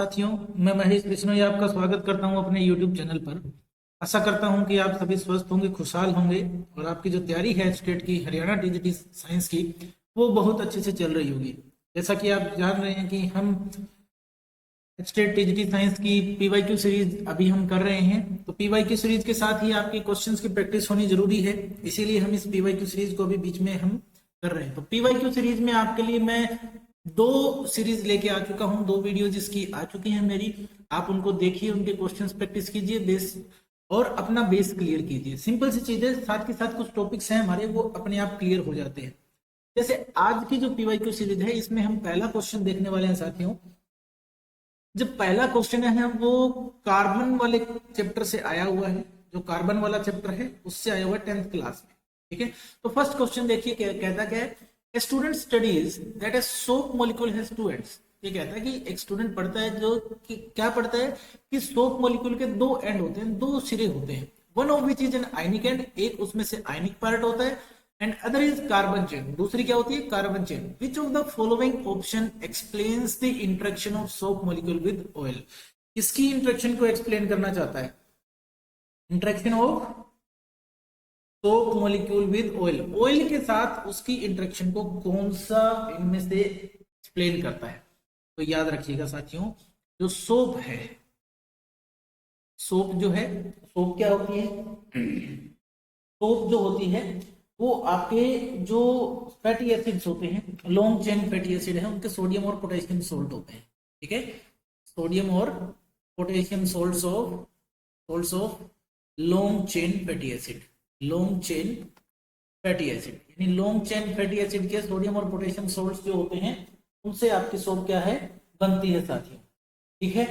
साथियों, मैं महेश बिश्नोई आपका स्वागत करता हूं अपने YouTube चैनल पर। आशा करता हूं कि आप सभी स्वस्थ होंगे, खुशहाल होंगे और आपकी जो तैयारी है स्टेट की, हरियाणा टीजीटी साइंस की, वो बहुत अच्छे से चल रही होगी। जैसा कि आप जान रहे हैं कि हम स्टेट टीजीटी साइंस की पीवाईक्यू सीरीज अभी हम कर रहे हैं। तो पीवाईक्यू सीरीज के साथ ही आपकी क्वेश्चंस की प्रैक्टिस होनी जरूरी है, इसीलिए हम इस पीवाईक्यू सीरीज को अभी बीच में हम कर रहे हैं। तो पीवाईक्यू सीरीज में आपके लिए मैं दो सीरीज लेके आ चुका हूं, दो वीडियो जिसकी आ चुकी हैं मेरी। आप उनको देखिए, उनके क्वेश्चंस प्रैक्टिस कीजिए, बेस और अपना बेस क्लियर कीजिए। सिंपल सी चीजें, साथ के साथ कुछ टॉपिक्स हैं हमारे, वो अपने आप क्लियर हो जाते हैं। जैसे आज की जो पीवाईक्यू सीरीज है, इसमें हम पहला क्वेश्चन देखने वाले हैं साथियों। जो पहला क्वेश्चन है वो कार्बन वाले चैप्टर से आया हुआ है। जो कार्बन वाला चैप्टर है उससे आया हुआ है 10th क्लास में। ठीक है, तो फर्स्ट क्वेश्चन देखिए, कहता क्या है। Student studies that a soap molecule has two ends. ये कहता है कि एक स्टूडेंट पढ़ता है जो कि क्या पढ़ता है कि सोप मॉलिक्यूल के दो एंड होते हैं, दो सिरे होते हैं। One of which is an ionic and, एक उसमें से आयनिक पार्ट होता है, and other is carbon chain, दूसरी क्या होती है, carbon chain. Which of the following option explains the interaction of soap molecule with oil. किसकी इंटरेक्शन को एक्सप्लेन करना चाहता है? Interaction of soap molecule with oil, oil के साथ उसकी इंटरेक्शन को कौन सा इनमें से एक्सप्लेन करता है? तो याद रखिएगा साथियों, जो सोप है, सोप जो है, सोप क्या होती है? सोप जो होती है वो आपके जो फैटी एसिड्स होते हैं, लॉन्ग चेन फैटी एसिड है, उनके सोडियम और पोटेशियम सोल्ट होते हैं। ठीक है, सोडियम और potassium salts of long chain fatty acid, long chain fatty acid, यानी लॉन्ग चेन फैटी एसिड के सोडियम और पोटेशियम सोल्ट्स जो होते हैं, उनसे आपकी सोप क्या है, बनती है साथियों। ठीक है,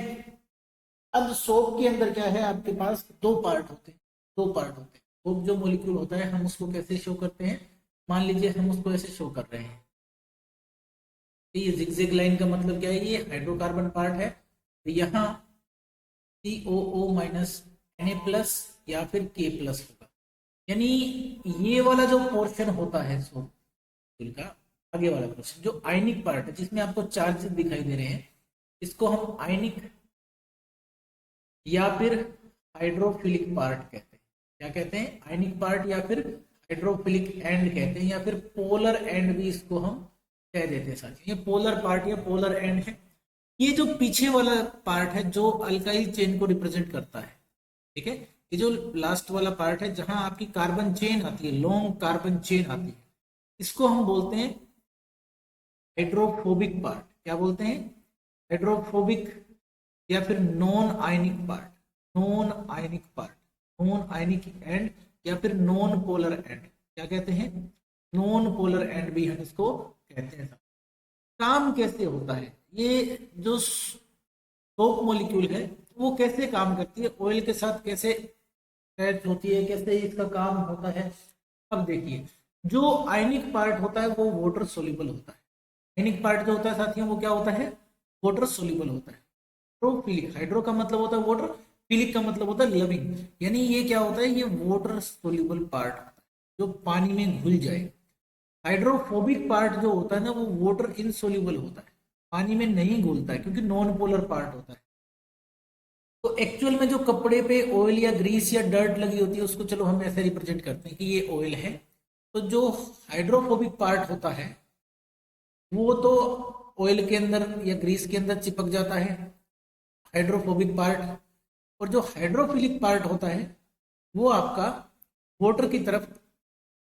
अब सोप के अंदर क्या है, आपके पास दो पार्ट होते हैं, दो पार्ट होते हैं। सोप जो मॉलिक्यूल होता है, हम उसको कैसे शो करते हैं? मान लीजिए हम उसको ऐसे शो कर रहे हैं, तो ये जिगजैग लाइन का मतलब क्या है, ये हाइड्रोकार्बन पार्ट है। तो यहाँ COO माइनस Na प्लस या फिर K प्लस होगा, यानी ये वाला जो पोर्शन होता है सोप का, आगे वाला पोर्शन जो आयनिक पार्ट है, जिसमें आपको चार्जेस दिखाई दे रहे हैं, इसको हम आयनिक या फिर हाइड्रोफिलिक पार्ट कहते हैं। क्या कहते हैं? आयनिक पार्ट या फिर हाइड्रोफिलिक एंड कहते हैं, या फिर पोलर एंड भी इसको हम कह देते हैं साथियों। ये पोलर पार्ट या पोलर एंड है। ये जो पीछे वाला पार्ट है जो अल्काइल चेन को रिप्रेजेंट करता है। ठीक है, ये जो लास्ट वाला पार्ट है जहां आपकी कार्बन चेन आती है, लॉन्ग कार्बन चेन आती है, इसको हम बोलते हैं हाइड्रोफोबिक पार्ट। क्या बोलते हैं? हाइड्रोफोबिक या फिर non ionic part, non ionic part, non ionic and या फिर नॉन पोलर एंड। क्या कहते हैं? नॉन पोलर एंड भी हम इसको कहते हैं। काम कैसे होता है? ये जो सोप मॉलिक्यूल है वो कैसे काम करती है, ऑयल के साथ कैसे अटैच होती है, कैसे इसका काम होता है? अब देखिए, जो आयनिक पार्ट होता है वो वाटर सोल्यूबल होता है। आयनिक पार्ट जो होता है साथियों, वो क्या होता है? वाटर सोल्यूबल होता है। हाइड्रोफिलिक, हाइड्रो का मतलब होता है वाटर, फिलिक का मतलब होता है लविंग, यानी ये क्या होता है, ये वाटर सोल्यूबल पार्ट होता है जो पानी में घुल जाए। हाइड्रोफोबिक पार्ट जो होता है ना, वो वाटर इनसोल्यूबल होता है, पानी में नहीं घुलता है, क्योंकि नॉन पोलर पार्ट होता है। तो एक्चुअल में जो कपड़े पे ऑयल या ग्रीस या डर्ट लगी होती है, उसको चलो हम ऐसे रिप्रेजेंट करते हैं कि ये ऑयल है। तो जो हाइड्रोफोबिक पार्ट होता है वो तो ऑयल के अंदर या ग्रीस के अंदर चिपक जाता है, हाइड्रोफोबिक पार्ट। और जो हाइड्रोफिलिक पार्ट होता है वो आपका वाटर की तरफ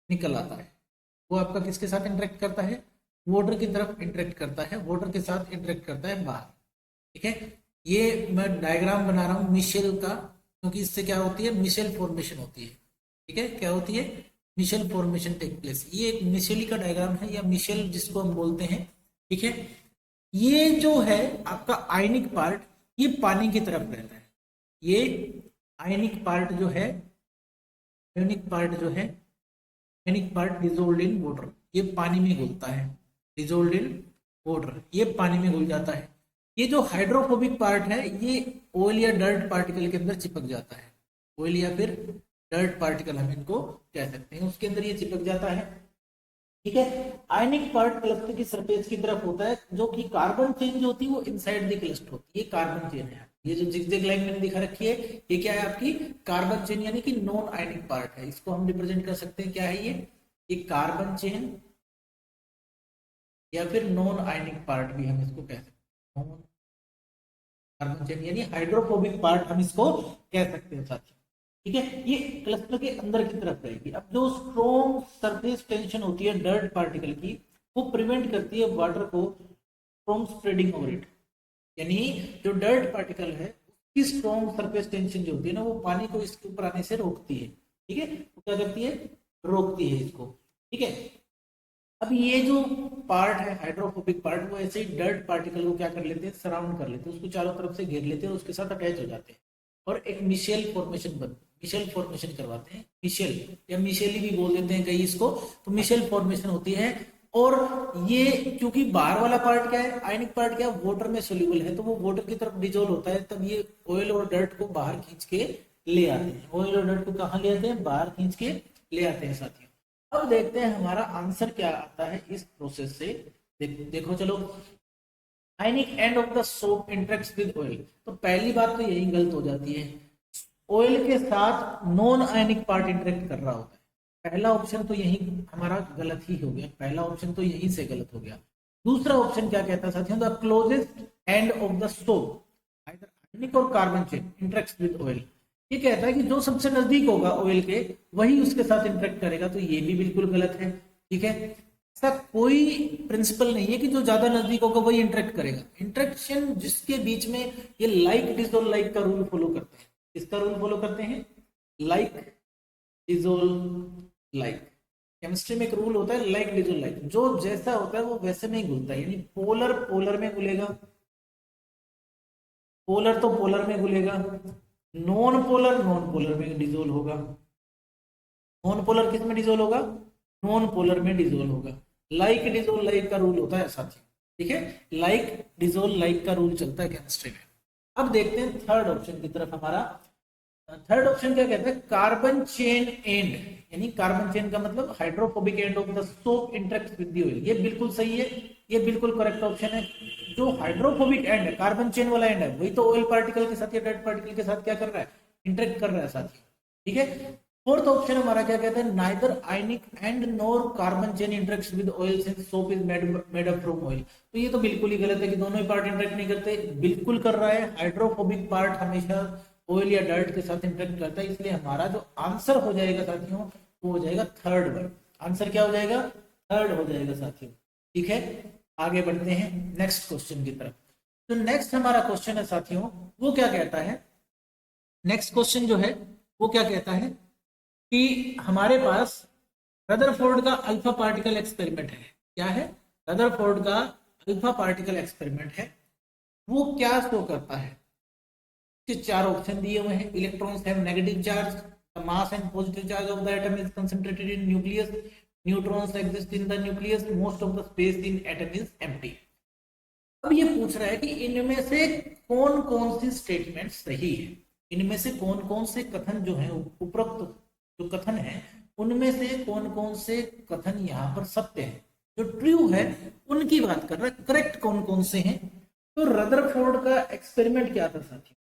निकल आता है। वो आपका किसके साथ इंटरेक्ट करता है? वाटर की तरफ इंटरेक्ट करता है, वाटर के साथ इंटरेक्ट करता है बाहर। ठीक है, ये मैं डायग्राम बना रहा हूँ मिशेल का, क्योंकि इससे क्या होती है, मिशेल फॉर्मेशन होती है। ठीक है, क्या होती है? Micelle formation take place. ये एक मिशेली का डायग्राम है, या मिशेल जिसको हम बोलते हैं। ठीक है, ये जो है आपका आयनिक पार्ट, ये पानी की तरफ रहता है। ये आयनिक पार्ट जो है, आयनिक पार्ट जो है, आयनिक पार्ट डिजोल्ड इन वाटर, ये पानी में घुलता है, डिजोल्ड इन वाटर, ये पानी में घुल जाता है। ये जो हाइड्रोफोबिक पार्ट है, ये ऑयल या डर्ट पार्टिकल के अंदर चिपक जाता है। ऑयल या फिर डर्ट पार्टिकल हम इनको कह सकते हैं, उसके अंदर ये चिपक जाता है। ठीक है। आयनिक पार्ट क्लस्टर की सरफेस की तरफ होता है, जो कि कार्बन चेन जो होती है वो इनसाइड द क्लस्टर होती है, ये कार्बन चेन है। ये जो जिगजैग लाइन मैंने दिखा रखी है, ये क्या है आपकी कार्बन चेन, यानी कि नॉन आयनिक पार्ट है। इसको हम रिप्रेजेंट कर सकते हैं, क्या है ये कार्बन चेन या फिर नॉन आयनिक पार्ट भी हम इसको कह सकते हैं। कार्बन चेन यानी हाइड्रोफोबिक पार्ट हम इसको कह सकते हैं साथियों। ठीक है, ये क्लस्टर के अंदर की तरफ रहेगी। अब जो स्ट्रॉन्ग सरफेस टेंशन होती है डर्ट पार्टिकल की, वो प्रिवेंट करती है वाटर को फ्रॉम स्प्रेडिंग ओवर इट, यानी जो डर्ट पार्टिकल है उसकी स्ट्रॉन्ग सरफेस टेंशन जो होती है ना, वो पानी को इसके ऊपर आने से रोकती है। ठीक है, वो क्या करती है, रोकती है इसको। ठीक है, अब ये जो पार्ट है हाइड्रोफोबिक पार्ट, वो ऐसे ही डर्ट पार्टिकल को क्या कर लेते हैं, सराउंड कर लेते हैं, उसको चारों तरफ से घेर लेते हैं और उसके साथ अटैच हो जाते हैं और एक मिशेल फॉर्मेशन करवाते हैं। मिशेल या मिशेली भी बोल देते हैं कई इसको, तो मिशेल फॉर्मेशन होती है। और ये क्योंकि बाहर वाला पार्ट क्या है, आयनिक पार्ट क्या है, वाटर में सोल्यूबल है, तो वो वाटर की तरफ डिजोल्व होता है, तब ये ऑयल और डर्ट को बाहर खींच के ले आते हैं। ऑयल और डर्ट को कहाँ ले आते हैं, बाहर खींच के ले आते हैं साथियों। अब देखते हैं हमारा आंसर क्या आता है इस प्रोसेस से। देखो चलो, ionic end of the soap interacts with oil, तो पहली बात तो यही गलत हो जाती है, ऑयल के साथ नॉन आयनिक पार्ट इंटरेक्ट कर रहा होता है। पहला ऑप्शन तो यही हमारा गलत ही हो गया, पहला ऑप्शन तो यहीं से गलत हो गया। दूसरा ऑप्शन क्या कहता है साथियों, the closest end of the soap either ionic और carbon chain interacts with oil, ये कहता है कि जो सबसे नजदीक होगा ऑयल के वही उसके साथ इंटरेक्ट करेगा, तो ये भी बिल्कुल गलत है। ठीक है, ऐसा कोई प्रिंसिपल नहीं है कि जो ज्यादा नजदीक होगा वही इंटरेक्ट करेगा। इंटरेक्शन जिसके बीच में, ये लाइक डिसोल्व लाइक का रूल फॉलो करते हैं। किसका रूल फॉलो करते हैं, लाइक डिसोल्व लाइक। केमिस्ट्री में एक रूल होता है लाइक डिसोल्व लाइक, जो जैसा होता है वो वैसे में ही घुलता है, यानी पोलर पोलर में घुलेगा, पोलर तो पोलर में घुलेगा, नॉन पोलर में डिसोल्व होगा। नॉन पोलर किस में डिसोल्व होगा, नॉन पोलर में डिसोल्व होगा। लाइक डिसोल्व लाइक का रूल होता है साथियों। ठीक है, लाइक डिसोल्व लाइक का रूल चलता है केमिस्ट्री में। अब देखते हैं थर्ड ऑप्शन की तरफ। हमारा थर्ड ऑप्शन क्या कहता है, कार्बन चेन एंड, यानी कार्बन चेन का मतलब hydrophobic and of the soap interacts with the oil. ये बिल्कुल सही है, ये बिल्कुल करेक्ट ऑप्शन है। जो हाइड्रोफोबिक एंड है, कार्बन चेन वाला एंड है, वही तो ऑयल पार्टिकल के साथ या डेड पार्टिकल के साथ क्या कर रहा है, इंटरेक्ट कर रहा है साथियों। ठीक है, फोर्थ ऑप्शन हमारा क्या कहता है, neither ionic and nor carbon chain interacts with oil since soap is made up from oil. तो ये तो बिल्कुल ही गलत है कि दोनों ही पार्ट इंटरेक्ट नहीं करते, बिल्कुल कर रहा है। हाइड्रोफोबिक पार्ट हमेशा ऑयल या डर्ट के साथ इंटरेक्ट करता है, इसलिए हमारा जो आंसर हो जाएगा साथियों वो हो जाएगा थर्ड वन। आंसर क्या हो जाएगा, थर्ड हो जाएगा साथियों। ठीक है, आगे बढ़ते हैं नेक्स्ट क्वेश्चन की तरफ। तो नेक्स्ट हमारा क्वेश्चन है साथियों, वो क्या कहता है, नेक्स्ट क्वेश्चन जो है वो क्या कहता है कि हमारे पास रदरफोर्ड का अल्फा पार्टिकल एक्सपेरिमेंट है। क्या है, रदरफोर्ड का अल्फा पार्टिकल एक्सपेरिमेंट है। वो क्या शो करता है, के चार ऑप्शन दिए हुए हैं। Electrons have negative charge, the mass and positive charge of the atom is concentrated in nucleus, neutrons exist in the nucleus, most of the space in atom is empty. अब ये पूछ रहा है कि इनमें से कौन कौन सी स्टेटमेंट सही है, इनमें से कौन कौन से कथन जो है, उपरोक्त जो कथन है उनमें से कौन कौन से कथन यहाँ पर सत्य है, जो ट्रू है उनकी बात कर रहा है, करेक्ट कौन कौन से हैं। तो रदरफोर्ड का एक्सपेरिमेंट क्या था साथियों,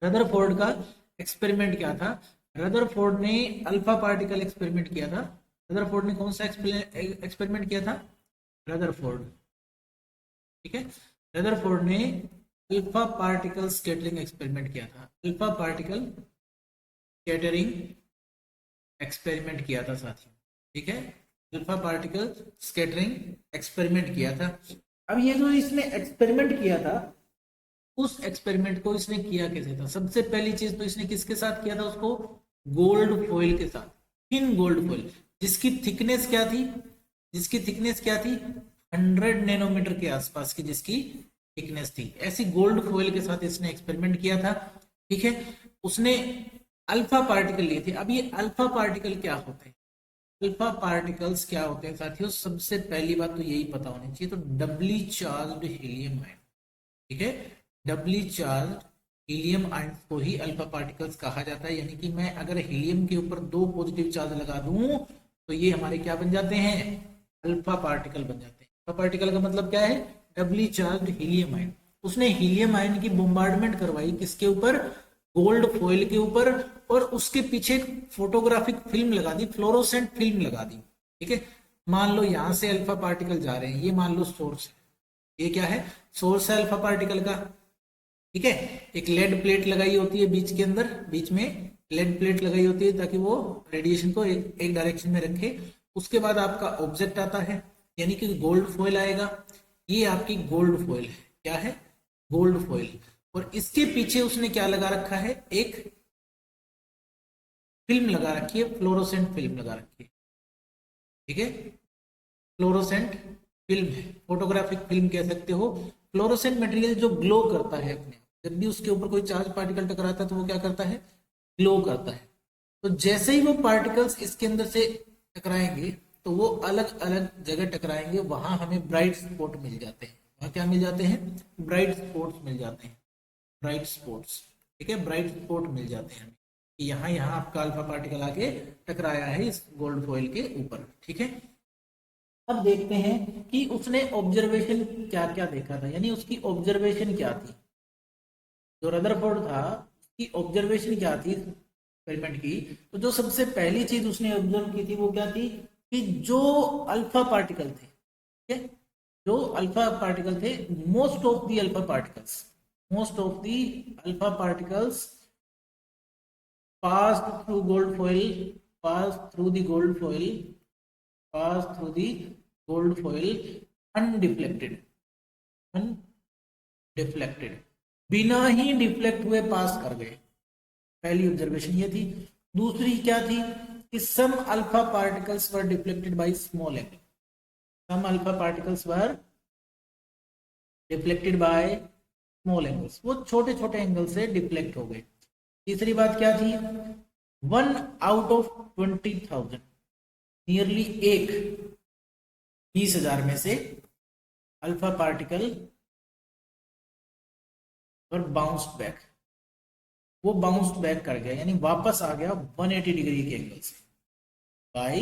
रदरफोर्ड का एक्सपेरिमेंट क्या था, रदरफोर्ड ने अल्फा पार्टिकल एक्सपेरिमेंट किया था। रदरफोर्ड ने कौन सा एक्सपेरिमेंट किया था, रदरफोर्ड, ठीक है, रदरफोर्ड ने अल्फा पार्टिकल स्कैटरिंग एक्सपेरिमेंट किया था। अल्फा पार्टिकल स्कैटरिंग एक्सपेरिमेंट किया था साथियों। ठीक है, अल्फा पार्टिकल स्कैटरिंग एक्सपेरिमेंट किया था। अब ये जो इसने एक्सपेरिमेंट किया था, उस एक्सपेरिमेंट को इसने किया कैसे था, सबसे पहली चीज तो इसने किसके साथ किया था, उसको गोल्ड फॉइल के साथ, थिन गोल्ड फॉइल, जिसकी थिकनेस क्या थी, जिसकी थिकनेस क्या थी 100 नैनोमीटर के आसपास की जिसकी थिकनेस थी। ऐसी गोल्ड फॉइल के साथ इसने एक्सपेरिमेंट किया था। ठीक है, उसने अल्फा पार्टिकल लिए थे। अब ये अल्फा पार्टिकल क्या होते हैं, अल्फा पार्टिकल्स क्या होते हैं साथियों, सबसे पहली बात तो यही पता होनी चाहिए, तो डबली चार्ज्ड हीलियम आयन। ठीक है, डबली चार्ज्ड हीलियम आयन को ही अल्फा पार्टिकल्स कहा जाता है। यानी कि मैं अगर हीलियम के ऊपर 2 पॉजिटिव चार्ज लगा दूं तो ये हमारे क्या बन जाते हैं, अल्फा पार्टिकल बन जाते हैं। अल्फा पार्टिकल का मतलब क्या है? डबली चार्ज हीलियम आयन। उसने हीलियम आयन की बोmbardment करवाई किसके ऊपर? गोल्ड फॉइल के ऊपर, और उसके पीछे फोटोग्राफिक फिल्म लगा दी, फ्लोरोसेंट फिल्म लगा दी। ठीक है, मान लो यहां से अल्फा पार्टिकल जा रहे हैं, ये मान लो सोर्स है, ये क्या है? सोर्स है अल्फा पार्टिकल का। ठीक है, एक लेड प्लेट लगाई होती है बीच के अंदर, बीच में लेड प्लेट लगाई होती है ताकि वो रेडिएशन को एक डायरेक्शन में रखे। उसके बाद आपका ऑब्जेक्ट आता है, यानी कि गोल्ड फॉइल आएगा। ये आपकी गोल्ड फॉइल है। क्या है? Gold foil. और इसके पीछे उसने क्या लगा रखा है? एक फिल्म लगा रखी है, फ्लोरोसेंट फिल्म लगा रखी है। ठीक है, फ्लोरोसेंट फिल्म है, फोटोग्राफिक फिल्म कह सकते हो। फ्लोरोसेंट मटेरियल जो ग्लो करता है अपने, जब भी उसके ऊपर कोई चार्ज पार्टिकल टकराता है तो वो क्या करता है? ग्लो करता है। तो जैसे ही वो पार्टिकल्स इसके अंदर से टकराएंगे तो वो अलग अलग जगह टकराएंगे, वहां हमें ब्राइट स्पॉट मिल जाते हैं। वहां क्या मिल जाते हैं? ब्राइट स्पॉट्स मिल जाते हैं, ब्राइट स्पॉट्स। ठीक है, ब्राइट स्पॉट मिल जाते हैं कि यहाँ यहाँ आपका अल्फा पार्टिकल आके टकराया है इस गोल्ड फॉइल के ऊपर। ठीक है, अब देखते हैं कि उसने ऑब्जर्वेशन क्या क्या देखा था, यानी उसकी ऑब्जर्वेशन क्या थी। जो रदरफोर्ड था उसकी ऑब्जर्वेशन क्या थी एक्सपेरिमेंट की? तो जो सबसे पहली चीज उसने ऑब्जर्व की थी वो क्या थी? कि जो अल्फा पार्टिकल थे, ठीक है, जो अल्फा पार्टिकल थे, most of the alpha particles, most of the alpha particles passed through gold foil, passed through the gold foil, passed through the gold foil undeflected, undeflected, बिना ही डिफ्लेक्ट हुए पास कर गए। पहली ऑब्जर्वेशन ये थी। दूसरी क्या थी? कि some alpha particles were deflected by small angle, some alpha particles were deflected by small angles, वो छोटे छोटे एंगल से डिफ्लेक्ट हो गए। तीसरी बात क्या थी? 1 आउट ऑफ 20,000, नियरली एक 20,000 में से अल्फा पार्टिकल पर बाउंस्ड बैक, वो बाउंस्ड बैक कर गया, यानी वापस आ गया 180 डिग्री के एंगल से, बाय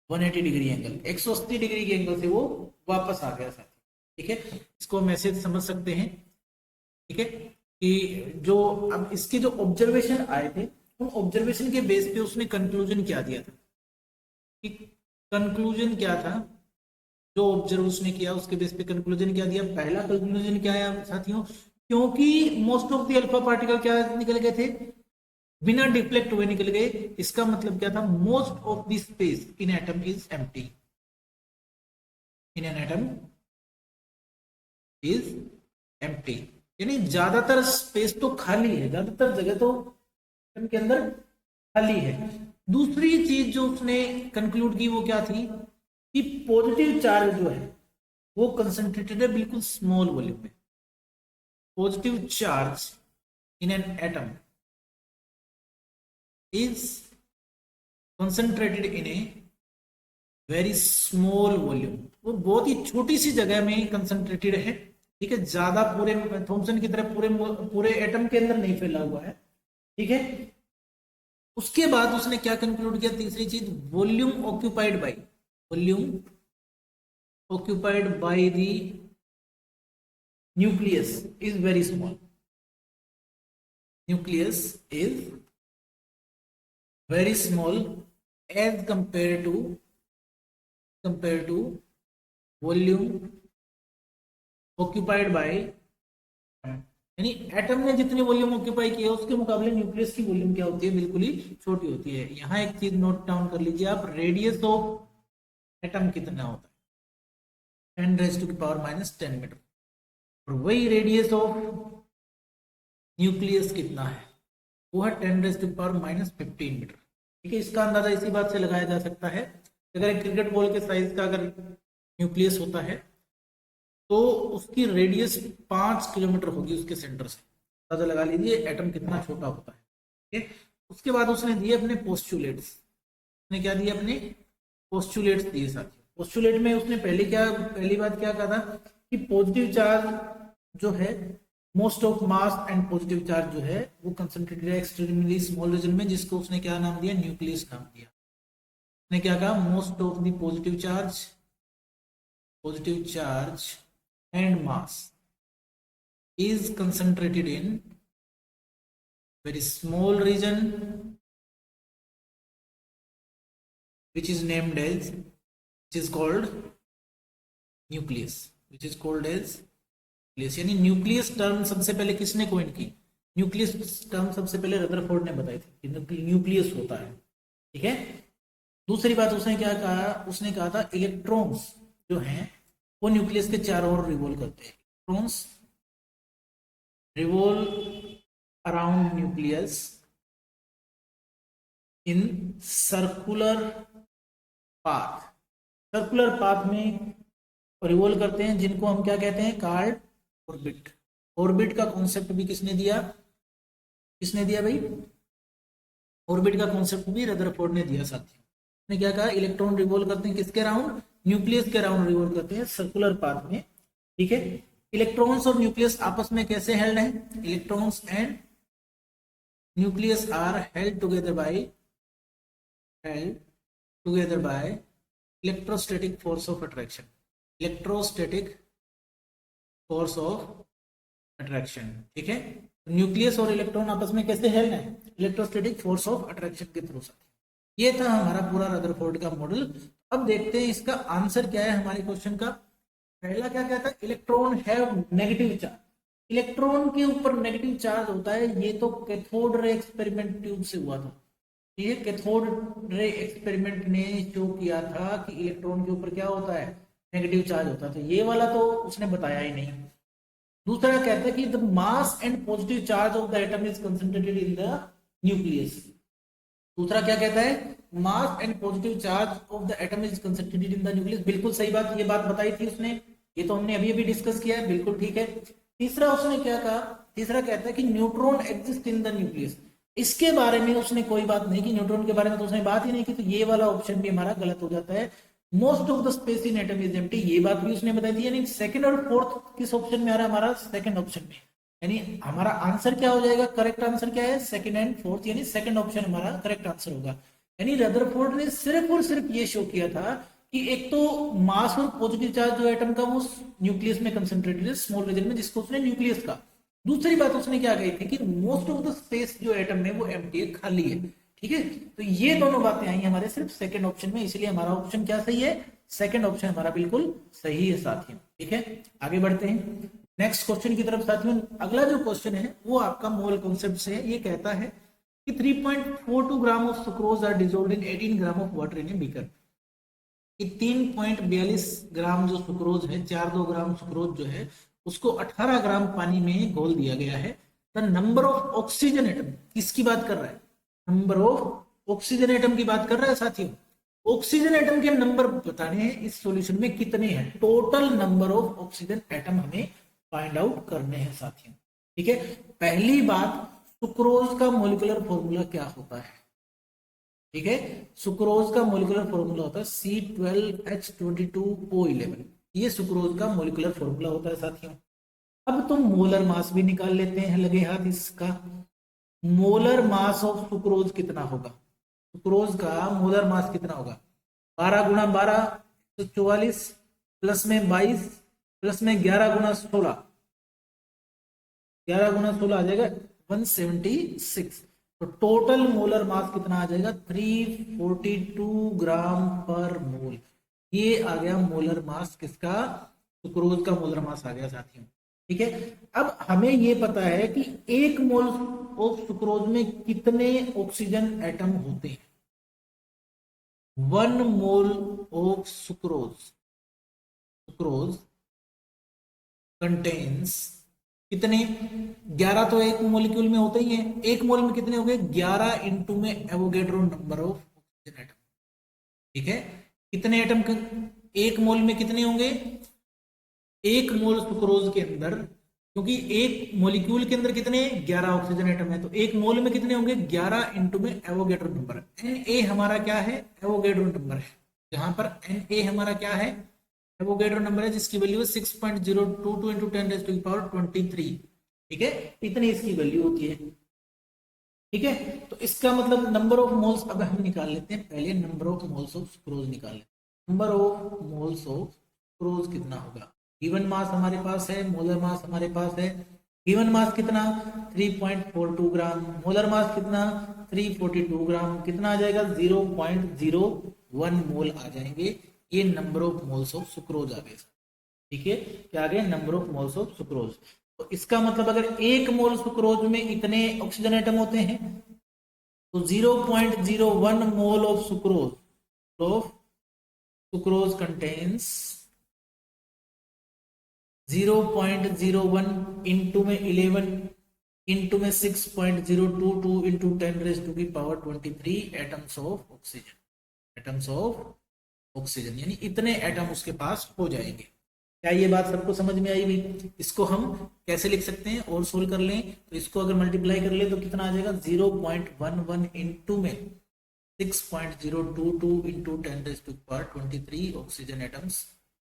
180 डिग्री एंगल, 180 डिग्री के एंगल से वो वापस आ गया साथी। ठीक है, इसको मैसेज समझ सकते हैं। ठीक है, कि जो अब इसके जो ऑब्जर्वेशन आए थे, उन ऑब्जर्वेशन के बेस पे उसने कंक्लूजन क्या दिया था? कि कंक्लूजन क्या था जो ऑब्जर्व उसने किया, उसके बेस पे कंक्लूजन क्या दिया? पहला कंक्लूजन क्या है साथियों? क्योंकि most of the alpha particle क्या निकल गए थे? बिना डिफ्लेक्ट हुए निकल गए। इसका मतलब क्या था? Most of the space in atom is empty, in an atom is empty, यानी ज्यादातर स्पेस तो खाली है, ज्यादातर जगह तो के अंदर खाली है। दूसरी चीज जो उसने कंक्लूड की वो क्या थी? कि पॉजिटिव चार्ज जो है वो कंसंट्रेटेड है बिल्कुल स्मॉल वॉल्यूम में। Positive charge in an atom is concentrated in a very small volume, वो बहुत ही छोटी सी जगह में कंसंट्रेटेड है। ठीक है, ज्यादा पूरे थॉमसन की तरह पूरे पूरे एटम के अंदर नहीं फैला हुआ है। ठीक है, उसके बाद उसने क्या कंक्लूड किया? तीसरी चीज, volume occupied by, volume occupied by the nucleus is very small, nucleus is very small as compare to volume occupied by, यानी एटम ने जितनी वॉल्यूम ऑक्यूपाई किया उसके मुकाबले न्यूक्लियस की वॉल्यूम क्या होती है? बिल्कुल ही छोटी होती है। यहाँ एक चीज नोट डाउन कर लीजिए आप, रेडियस ऑफ एटम कितना होता है? 10⁻⁻10 मीटर। और वही रेडियस ऑफ न्यूक्लियस कितना है? वो है 10⁻⁻15 मीटर। ठीक है, इसका अंदाजा इसी बात से लगाया जा सकता है, अगर एक क्रिकेट बॉल के साइज का अगर न्यूक्लियस होता है तो उसकी रेडियस 5 किलोमीटर होगी उसके सेंटर से। अंदाजा लगा लीजिए एटम कितना छोटा होता है। ठीक है, उसके बाद उसने दिए अपने पोस्टुलेट्स। उसने क्या दिए? अपने पोस्टुलेट्स दिए साथियों। पोस्टुलेट में उसने पहली बात क्या कहा था? कि पॉजिटिव चार्ज जो है, most of mass and positive charge जो है वो कंसंट्रेटेड है एक्सट्रीमली स्मॉल रीजन में, जिसको उसने क्या नाम दिया? न्यूक्लियस नाम दिया। उसने क्या कहा? Most of the positive charge positive charge and mass is concentrated in very small region which is named as, which is called nucleus, which is called as nucleus. यानी न्यूक्लियस टर्म सबसे पहले किसने coin की? Nucleus term सबसे पहले Rutherford ने बताई थी कि न्यूक्लियस होता है, ठीक है। दूसरी बात उसने क्या कहा, उसने कहा था इलेक्ट्रॉन्स जो हैं वो न्यूक्लियस के चारों ओर रिवॉल्व करते हैं। Electrons revolve around nucleus in circular path, circular path में रिवॉल्व करते हैं, जिनको हम क्या कहते हैं? Called orbit. ऑर्बिट का कॉन्सेप्ट भी किसने दिया? किसने दिया भाई? ऑर्बिट का कॉन्सेप्ट भी रदरफोर्ड ने दिया साथियों। ने क्या कहा? इलेक्ट्रॉन रिवॉल्व करते हैं किसके अराउंड? न्यूक्लियस के अराउंड रिवॉल्व करते हैं सर्कुलर पाथ में, ठीक है। इलेक्ट्रॉन्स और न्यूक्लियस आपस में कैसे हेल्ड है? Electrons and nucleus are held together by electrostatic force of attraction, electrostatic force of attraction, ठीक है। न्यूक्लियस और इलेक्ट्रॉन आपस में कैसे हेल्ड है? इलेक्ट्रोस्टैटिक फोर्स ऑफ अट्रैक्शन के थ्रू। ये था हमारा पूरा रदरफोर्ड का मॉडल। अब देखते हैं इसका आंसर क्या है हमारे क्वेश्चन का। पहला क्या कहता है? Electron have negative charge. Electron के ऊपर नेगेटिव चार्ज होता है, ये तो कैथोड रे एक्सपेरिमेंट ट्यूब से हुआ था, ठीक है। कैथोड रे एक्सपेरिमेंट ने शो किया था कि इलेक्ट्रॉन के ऊपर क्या होता है? नेगेटिव चार्ज होता था। ये वाला तो उसने बताया ही नहीं। दूसरा कहता है कि the mass and positive charge of the atom is concentrated in the nucleus. दूसरा क्या कहता है? Mass and positive charge of the atom is concentrated in the nucleus. बिल्कुल सही बात, ये बात बताई थी उसने, ये तो हमने अभी अभी डिस्कस किया है, बिल्कुल ठीक है। तीसरा उसने क्या कहा? तीसरा कहता है कि neutron exist in the nucleus. इसके बारे में उसने कोई बात नहीं की, न्यूट्रॉन के बारे में तो उसने बात ही नहीं की, तो ये वाला ऑप्शन भी हमारा गलत हो जाता है। Most of the space in atom is empty, ये बात भी उसने बताई थी। यानी सेकंड और फोर्थ किस ऑप्शन में आ रहा है? हमारा सेकंड ऑप्शन में। यानी हमारा आंसर क्या हो जाएगा? करेक्ट आंसर क्या है? सेकंड एंड फोर्थ, यानी सेकंड ऑप्शन हमारा करेक्ट आंसर होगा। यानी रदरफोर्ड ने सिर्फ और सिर्फ ये शो किया था कि एक तो मास और पॉजिटिव चार्ज जो एटम का वो न्यूक्लियस में कंसंट्रेटेड है, स्मॉल रीजन में, जिसको उसने न्यूक्लियस का। दूसरी बात उसने क्या कही थी कि मोस्ट ऑफ द स्पेस जो एटम है वो एम्प्टी है, खाली है, ठीक है। तो ये दोनों बातें आई हमारे सिर्फ सेकंड ऑप्शन में, इसलिए हमारा ऑप्शन क्या सही है? सेकंड ऑप्शन हमारा बिल्कुल सही है साथियों, ठीक है। आगे बढ़ते हैं नेक्स्ट क्वेश्चन की तरफ साथियों। अगला जो क्वेश्चन है वो आपका मोल कॉन्सेप्ट से है। ये कहता है कि 3.42 gram of sucrose are dissolved in 18 gram of water in a beaker. कि 3.42 ग्राम जो सुक्रोज है, 4-2 ग्राम सुक्रोज जो है, उसको 18 ग्राम पानी में घोल दिया गया है। The number of oxygen atom, किसकी बात कर रहा है? नंबर ऑफ ऑक्सीजन एटम की बात कर रहा है साथियों। ऑक्सीजन एटम के नंबर बताने हैं इस सॉल्यूशन में कितने हैं। Total number of oxygen atom हमें फाइंड आउट करने हैं साथियों, ठीक है। पहली बात, सुक्रोज का मॉलिक्यूलर फॉर्मूला क्या होता है? ठीक है, सुक्रोज का मॉलिक्यूलर फॉर्मूला होता है C12H22O11। ये सुक्रोज का मॉलिक्यूलर फॉर्मूला होता है साथियों। अब तुम मोलर मास भी निकाल लेते हैं लगे हाथ इसका। मोलर मास ऑफ सुक्रोज कितना होगा? सुक्रोज का मोलर मास कितना होगा? 12 गुणा 12 तो 44, प्लस में 22, प्लस में 11 गुणा 16, 11 गुणा 16 आ जाएगा 176। तो टोटल मोलर मास कितना आ जाएगा? 342 ग्राम पर मोल। ये आ गया मोलर मास किसका? सुक्रोज का मोलर मास आ गया साथियों, ठीक है। अब हमें ये पता है कि 1 मोल ऑफ सुक्रोज में कितने ऑक्सीजन एटम होते हैं। 1 मोल ऑफ सुक्रोज कंटेन्स कितने? 11 तो एक मोलिक्यूल में होते ही है। 1 मोल में कितने हो गए? 11 इंटू में Avogadro number of oxygen atom, ठीक है। कितने एटम 1 मोल में कितने होंगे? 1 मोल सुक्रोज के अंदर, क्योंकि एक मोलिक्यूल के अंदर कितने? 11 ऑक्सीजन एटम है, तो 1 मोल में कितने होंगे? 11 इंटू में एवोगैड्रो नंबर। Na हमारा क्या है? एवोगैड्रो नंबर है। जहां पर Na हमारा क्या है? एवोगैड्रो नंबर है, जिसकी वैल्यू है 6.022 इंटू 10⁻23, ठीक है। इतनी इसकी वैल्यू होती है, ठीक है। तो इसका मतलब नंबर ऑफ मोल्स अब हम निकाल लेते हैं। पहले number of moles of sucrose निकाल लेते हैं। Number of moles of sucrose कितना होगा। गिवन मास हमारे पास है, मोलर मास हमारे पास है। गिवन मास कितना 3.42 ग्राम, मोलर मास कितना 342 ग्राम, कितना आ जाएगा 0.01 मोल आ जाएंगे। ये number of moles of sucrose आ गए। ठीक है, क्या आ गए, number of moles of sucrose. तो इसका मतलब अगर एक मोल सुक्रोज में इतने ऑक्सीजन एटम होते हैं तो 0.01 mole of sucrose contains 0.01 into में 11 इंटू में 6.022 इंटू 10⁻23 एटम्स ऑफ ऑक्सीजन, यानी इतने एटम उसके पास हो जाएंगे। क्या ये बात सबको समझ में आई भी? इसको हम कैसे लिख सकते हैं और सोल्व कर लें तो इसको अगर मल्टीप्लाई कर ले तो कितना आ जाएगा 0.11 इंटू में 6.022 इंटू 10⁻23 ऑक्सीजन एटम्स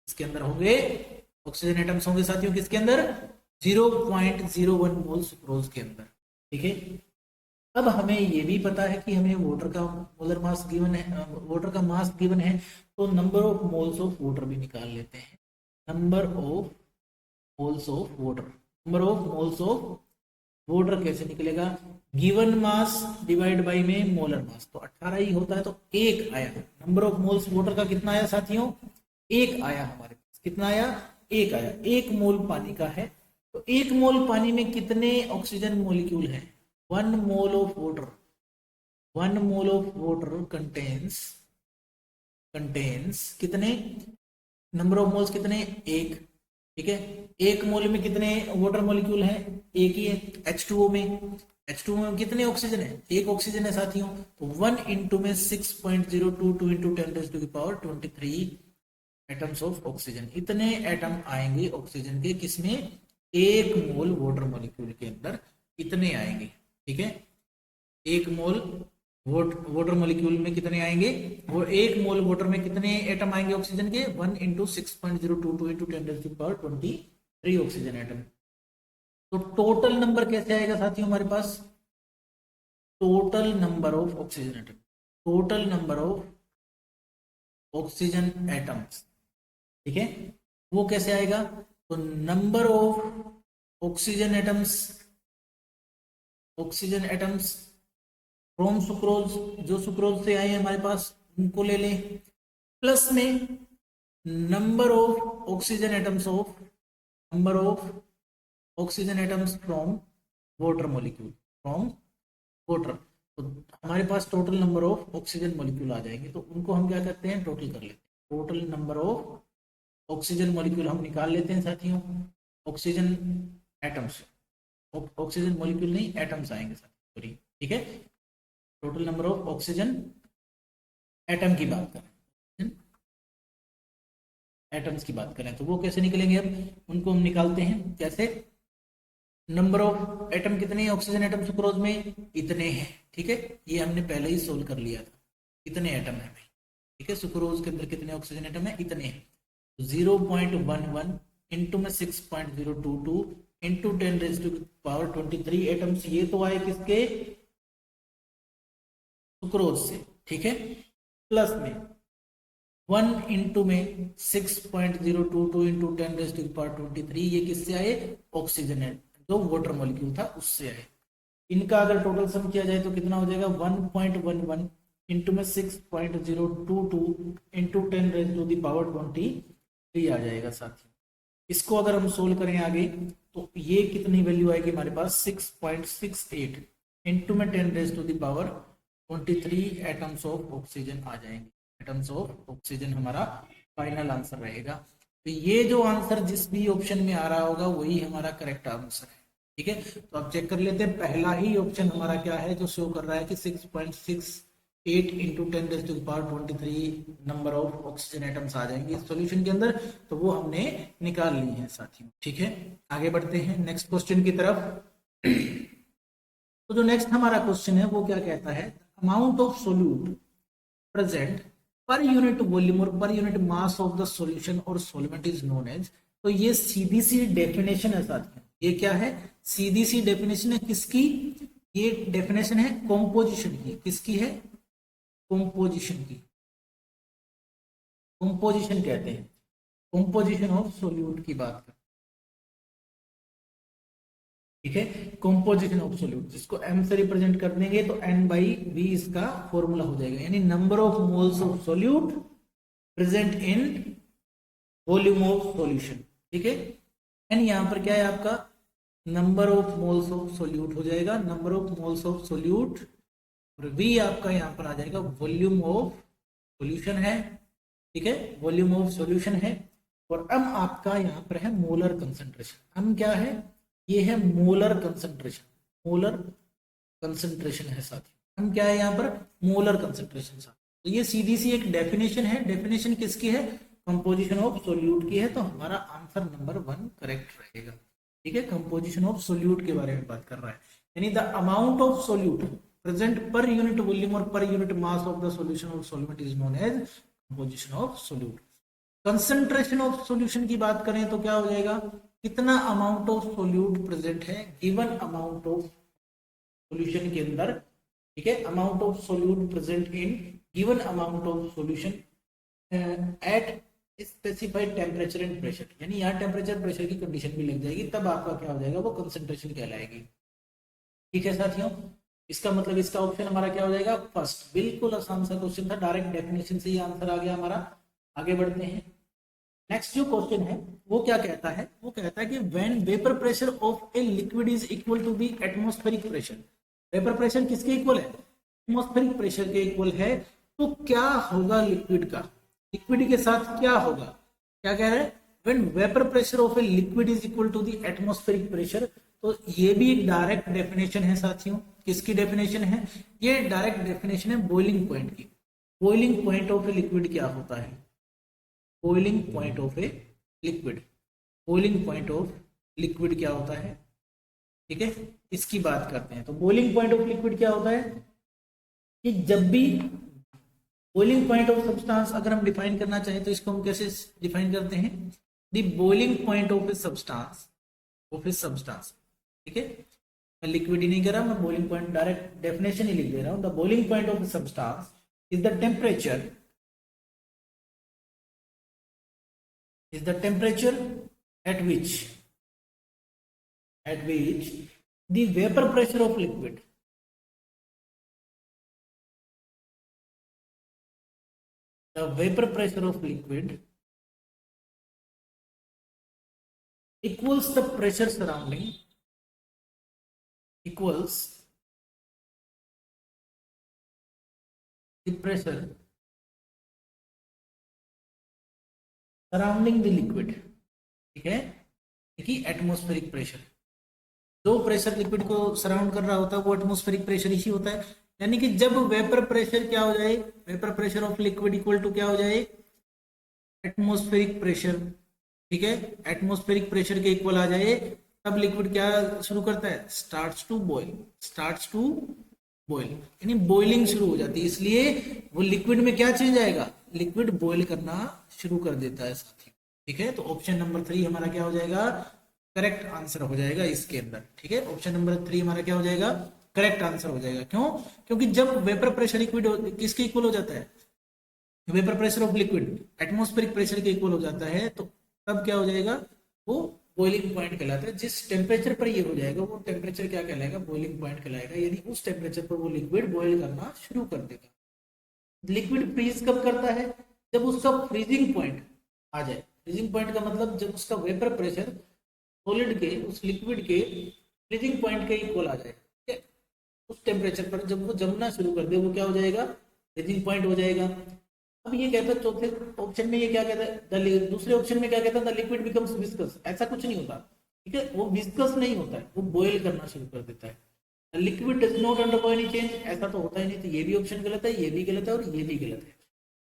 इसके अंदर होंगे। ऑक्सीजन एटम्स होंगे साथियों किसके अंदर 0.01 मोल सुक्रोज के अंदर। ठीक है, अब हमें ये भी पता है कि हमें वाटर का मोलर मास गिवन है, वाटर का मास गिवन है, तो number of moles of water भी निकाल लेते हैं। Number of moles of water कैसे निकलेगा, गिवन मास डिवाइड बाय में मोलर मास, तो 18 ही होता है तो एक आया। नंबर ऑफ मोल्स वाटर का कितना आया साथियों, एक आया हमारे पास। कितना आया, एक आया। एक मोल पानी का है तो एक मोल पानी में कितने ऑक्सीजन मॉलिक्यूल हैं, 1 मोल ऑफ वाटर कंटेन्स कितने, नंबर ऑफ मोल्स कितने, एक। ठीक है, एक मोल में कितने वाटर मॉलिक्यूल हैं, एक ही है। H2O में कितने ऑक्सीजन है, एक ऑक्सीजन है साथियों, तो 1 इंटू में 6.022 इंटू 10⁻23 एटम्स ऑफ ऑक्सीजन, इतने एटम आएंगे ऑक्सीजन के, किसमें, एक मोल वाटर मॉलिक्यूल के अंदर इतने आएंगे। ठीक है, एक मोल वाटर मॉलिक्यूल में कितने आएंगे, वो एक मोल वाटर में कितने एटम आएंगे ऑक्सीजन के, 1 इंटू 6.022 इंटू 10⁻23 ऑक्सीजन एटम। तो टोटल नंबर कैसे आएगा साथियों हमारे पास, total number of oxygen atoms. ठीक है, वो कैसे आएगा, तो number of oxygen atoms from sucrose, जो सुक्रोज से आए हमारे पास उनको ले लें, प्लस में number of oxygen atoms from water molecule, तो हमारे पास total number of oxygen molecule आ जाएंगे। तो उनको हम क्या करते हैं, टोटल कर लेते हैं। Total number of oxygen molecule हम निकाल लेते हैं साथियों, ऑक्सीजन एटम्स, ऑक्सीजन मॉलिक्यूल नहीं एटम्स आएंगे साथियों। ठीक है, total number of oxygen atom की बात करें, एटम्स की बात करें तो वो कैसे निकलेंगे, अब उनको हम निकालते हैं कैसे, नंबर ऑफ एटम कितने हैं ऑक्सीजन एटम सुक्रोज में, इतने हैं। ठीक है, ये हमने पहले ही सोल्व कर लिया था, इतने एटम है भाई। ठीक है, सुक्रोज के अंदर कितने ऑक्सीजन एटम है, इतने हैं। 0.11 इंटू में 6.022 इंटू 10⁻23 एटम्स, ये तो आए किसके, सुक्रोज से। ठीक है, प्लस में 1 इंटू में 6.022 इंटू 10⁻23 ये किससे आए, ऑक्सीजन है जो वाटर मॉलिक्यूल था उससे आए। इनका अगर टोटल सम किया जाए तो कितना हो जाएगा, 1.11 इंटू में 6.022 इंटू 10⁻23 आ जाएगा साथियों। इसको अगर हम सोल्व करें आगे तो ये कितनी वैल्यू आएगी हमारे पास, 6.68 इंटू में 10⁻23 एटम्स ऑफ ऑक्सीजन आ जाएंगे। एटम्स ऑफ ऑक्सीजन हमारा फाइनल आंसर रहेगा। तो ये जो आंसर जिस भी ऑप्शन में आ रहा होगा वही हमारा करेक्ट आंसर है। ठीक है, तो अब चेक कर लेते हैं, पहला ही ऑप्शन हमारा क्या है जो शो कर रहा है कि 6.68 into 10⁻23 number of oxygen atoms आ जाएंगे इस सॉल्यूशन के अंदर, तो वो हमने निकाल ली है साथियों। ठीक है, आगे बढ़ते हैं नेक्स्ट क्वेश्चन की तरफ। तो जो नेक्स्ट हमारा क्वेश्चन है वो क्या कहता है, amount of solute present per unit volume और per unit mass of the solution और सॉल्वेंट इज नोन एज। तो ये सीधी सी डेफिनेशन है साथियों, ये क्या है, सीधी सी डेफिनेशन है किसकी, ये डेफिनेशन है कॉम्पोजिशन की। किसकी है, कॉम्पोजिशन की, कॉम्पोजिशन कहते हैं। कंपोजिशन ऑफ सोल्यूट की बात कर, ठीक है। कंपोजिशन ऑफ सोल्यूट जिसको m से रिप्रेजेंट कर देंगे तो n/v इसका फॉर्मूला हो जाएगा, यानी number of moles of solute present in volume of solution, ठीक है। एंड यहाँ पर क्या है आपका number of moles of solute हो जाएगा, number of moles of solute, और v आपका यहाँ पर आ जाएगा वॉल्यूम ऑफ सॉल्यूशन है, ठीक है, वॉल्यूम ऑफ सॉल्यूशन है। और m आपका यहाँ पर है मोलर कंसंट्रेशन, m क्या है, ये है मोलर कंसंट्रेशन, मोलर कंसंट्रेशन है साथी, m क्या है यहाँ पर मोलर कंसंट्रेशन साथ। तो ये सीधी सी एक डेफिनेशन है, डेफिनेशन किसकी है, कंपोजिशन ऑफ सोल्यूट की है, तो हमारा आंसर नंबर 1 करेक्ट रहेगा, ठीक है। कंपोजिशन ऑफ सोल्यूट के बारे में बात कर रहा है, यानी the amount of solute present per unit volume और per unit mass of the solution और solvent is known as composition of solute. Concentration of solution की बात करें तो क्या हो जाएगा, कितना अमाउंट ऑफ सोल्यूट प्रेजेंट है गिवन अमाउंट ऑफ सॉल्यूशन के अंदर, ठीक है, amount of solute present in given amount of solution at specified temperature and pressure, यानी यहाँ टेम्परेचर प्रेशर की कंडीशन भी लग जाएगी, तब आपका क्या हो जाएगा, वो कंसंट्रेशन कहलाएगी, ठीक है साथियों। इसका मतलब इसका ऑप्शन हमारा क्या हो जाएगा, फर्स्ट। बिल्कुल आसान सा क्वेश्चन था, डायरेक्ट डेफिनेशन से ही आंसर आ गया हमारा। आगे बढ़ते हैं, नेक्स्ट जो क्वेश्चन है वो क्या कहता है, वो कहता है कि when vapour pressure of a liquid is equal to the atmospheric pressure, vapour pressure किसके इक्वल है, एटमॉस्फेरिक प्रेशर के इक्वल है, तो क्या होगा लिक्विड का, लिक्विड के साथ क्या होगा, क्या कह रहा है, when vapour pressure of a liquid is equal to the atmospheric pressure. तो ये भी एक डायरेक्ट डेफिनेशन है साथियों, किसकी डेफिनेशन है, ये डायरेक्ट डेफिनेशन है बॉइलिंग पॉइंट की। Boiling point of a liquid क्या होता है, boiling point of a liquid, boiling point of liquid क्या होता है, ठीक है, इसकी बात करते हैं। तो बॉइलिंग पॉइंट ऑफ लिक्विड क्या होता है, कि जब भी बॉइलिंग पॉइंट ऑफ सब्सटेंस अगर हम डिफाइन करना चाहें तो इसको हम कैसे डिफाइन करते हैं, the boiling point of a substance, of a substance, ठीक है, मैं लिक्विड ही नहीं कर रहा, मैं बॉइलिंग पॉइंट डायरेक्ट डेफिनेशन ही लिख दे रहा हूं। The boiling point of a substance is the temperature, is the temperature at which the vapor pressure of liquid, the vapor pressure of liquid equals the pressure surrounding, equals the pressure surrounding the liquid, ठीक है, देखिए atmospheric pressure, जो pressure liquid को surround कर रहा होता है वो एटमॉस्फेरिक प्रेशर ही होता है। यानी कि जब वेपर प्रेशर क्या हो जाए, vapour pressure of liquid equal to क्या हो जाए, एटमॉस्फेरिक प्रेशर, ठीक है, एटमॉस्फेरिक प्रेशर के इक्वल आ जाए, तब लिक्विड क्या शुरू करता है, starts to boil, starts to boil, यानी बॉइलिंग शुरू हो जाती है, इसलिए वो लिक्विड में क्या चेंज आएगा, लिक्विड बॉइल करना शुरू कर देता है साथी, ठीक है। तो ऑप्शन नंबर 3 हमारा क्या हो जाएगा, करेक्ट आंसर हो जाएगा इसके अंदर, ठीक है। ऑप्शन नंबर 3 हमारा क्या हो जाएगा, करेक्ट आंसर हो जाएगा। क्यों, क्योंकि जब वेपर प्रेशर लिक्विड किसके इक्वल हो जाता है, vapour pressure of liquid atmospheric pressure के इक्वल हो जाता है, तो तब क्या हो जाएगा, वो बॉइलिंग पॉइंट कहलाता है। जिस टेम्परेचर पर ये हो जाएगा वो टेम्परेचर क्या कहलाएगा, बॉइलिंग पॉइंट कहलाएगा, यानी उस टेम्परेचर पर वो लिक्विड बॉइल करना शुरू कर देगा। लिक्विड फ्रीज कब करता है, जब उसका फ्रीजिंग पॉइंट आ जाए, फ्रीजिंग पॉइंट का मतलब जब उसका वेपर प्रेशर सॉलिड के, उस लिक्विड के फ्रीजिंग पॉइंट के इक्वल आ जाए, ठीक है, उस टेम्परेचर पर जब वो जमना शुरू कर दे वो क्या हो जाएगा, फ्रीजिंग पॉइंट हो जाएगा। अब ये कहता है चौथे ऑप्शन में, ये क्या कहता है, दूसरे ऑप्शन में क्या कहता है, द लिक्विड बिकम्स विस्कस, ऐसा कुछ नहीं होता, ठीक है, वो विस्कस नहीं होता है, वो बॉयल करना शुरू कर देता है। Liquid does not undergo any change, ऐसा तो होता ही नहीं, तो ये भी ऑप्शन गलत है, ये भी गलत है और ये भी गलत है।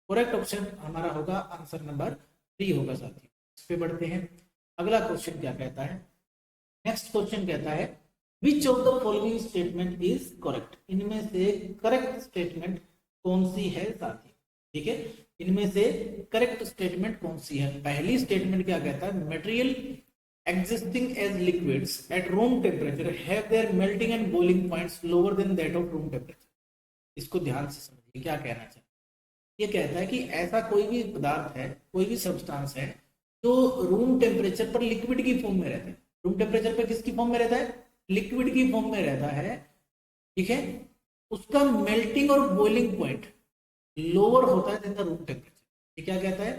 करेक्ट ऑप्शन हमारा होगा आंसर नंबर 3 होगा साथी। इस पे बढ़ते हैं, अगला क्वेश्चन क्या कहता है, नेक्स्ट क्वेश्चन कहता है which of the following statement is correct, इनमें से करेक्ट स्टेटमेंट कौन सी है साथी, ठीक है, इनमें से करेक्ट स्टेटमेंट कौन सी है। पहली स्टेटमेंट क्या कहता है, material existing as liquids at room temperature have their melting and boiling points lower than that of room temperature। इसको ध्यान से समझिए क्या कहना चाहिए, ये कहता है कि ऐसा कोई भी पदार्थ है, कोई भी सब्सटेंस है जो रूम टेम्परेचर पर लिक्विड की फॉर्म में रहता है, रूम टेम्परेचर पर किसकी फॉर्म में रहता है, लिक्विड की फॉर्म में रहता है, ठीक है, उसका मेल्टिंग और बॉइलिंग पॉइंट लोअर होता है देन द रूम टेम्परेचर। ये क्या कहता है,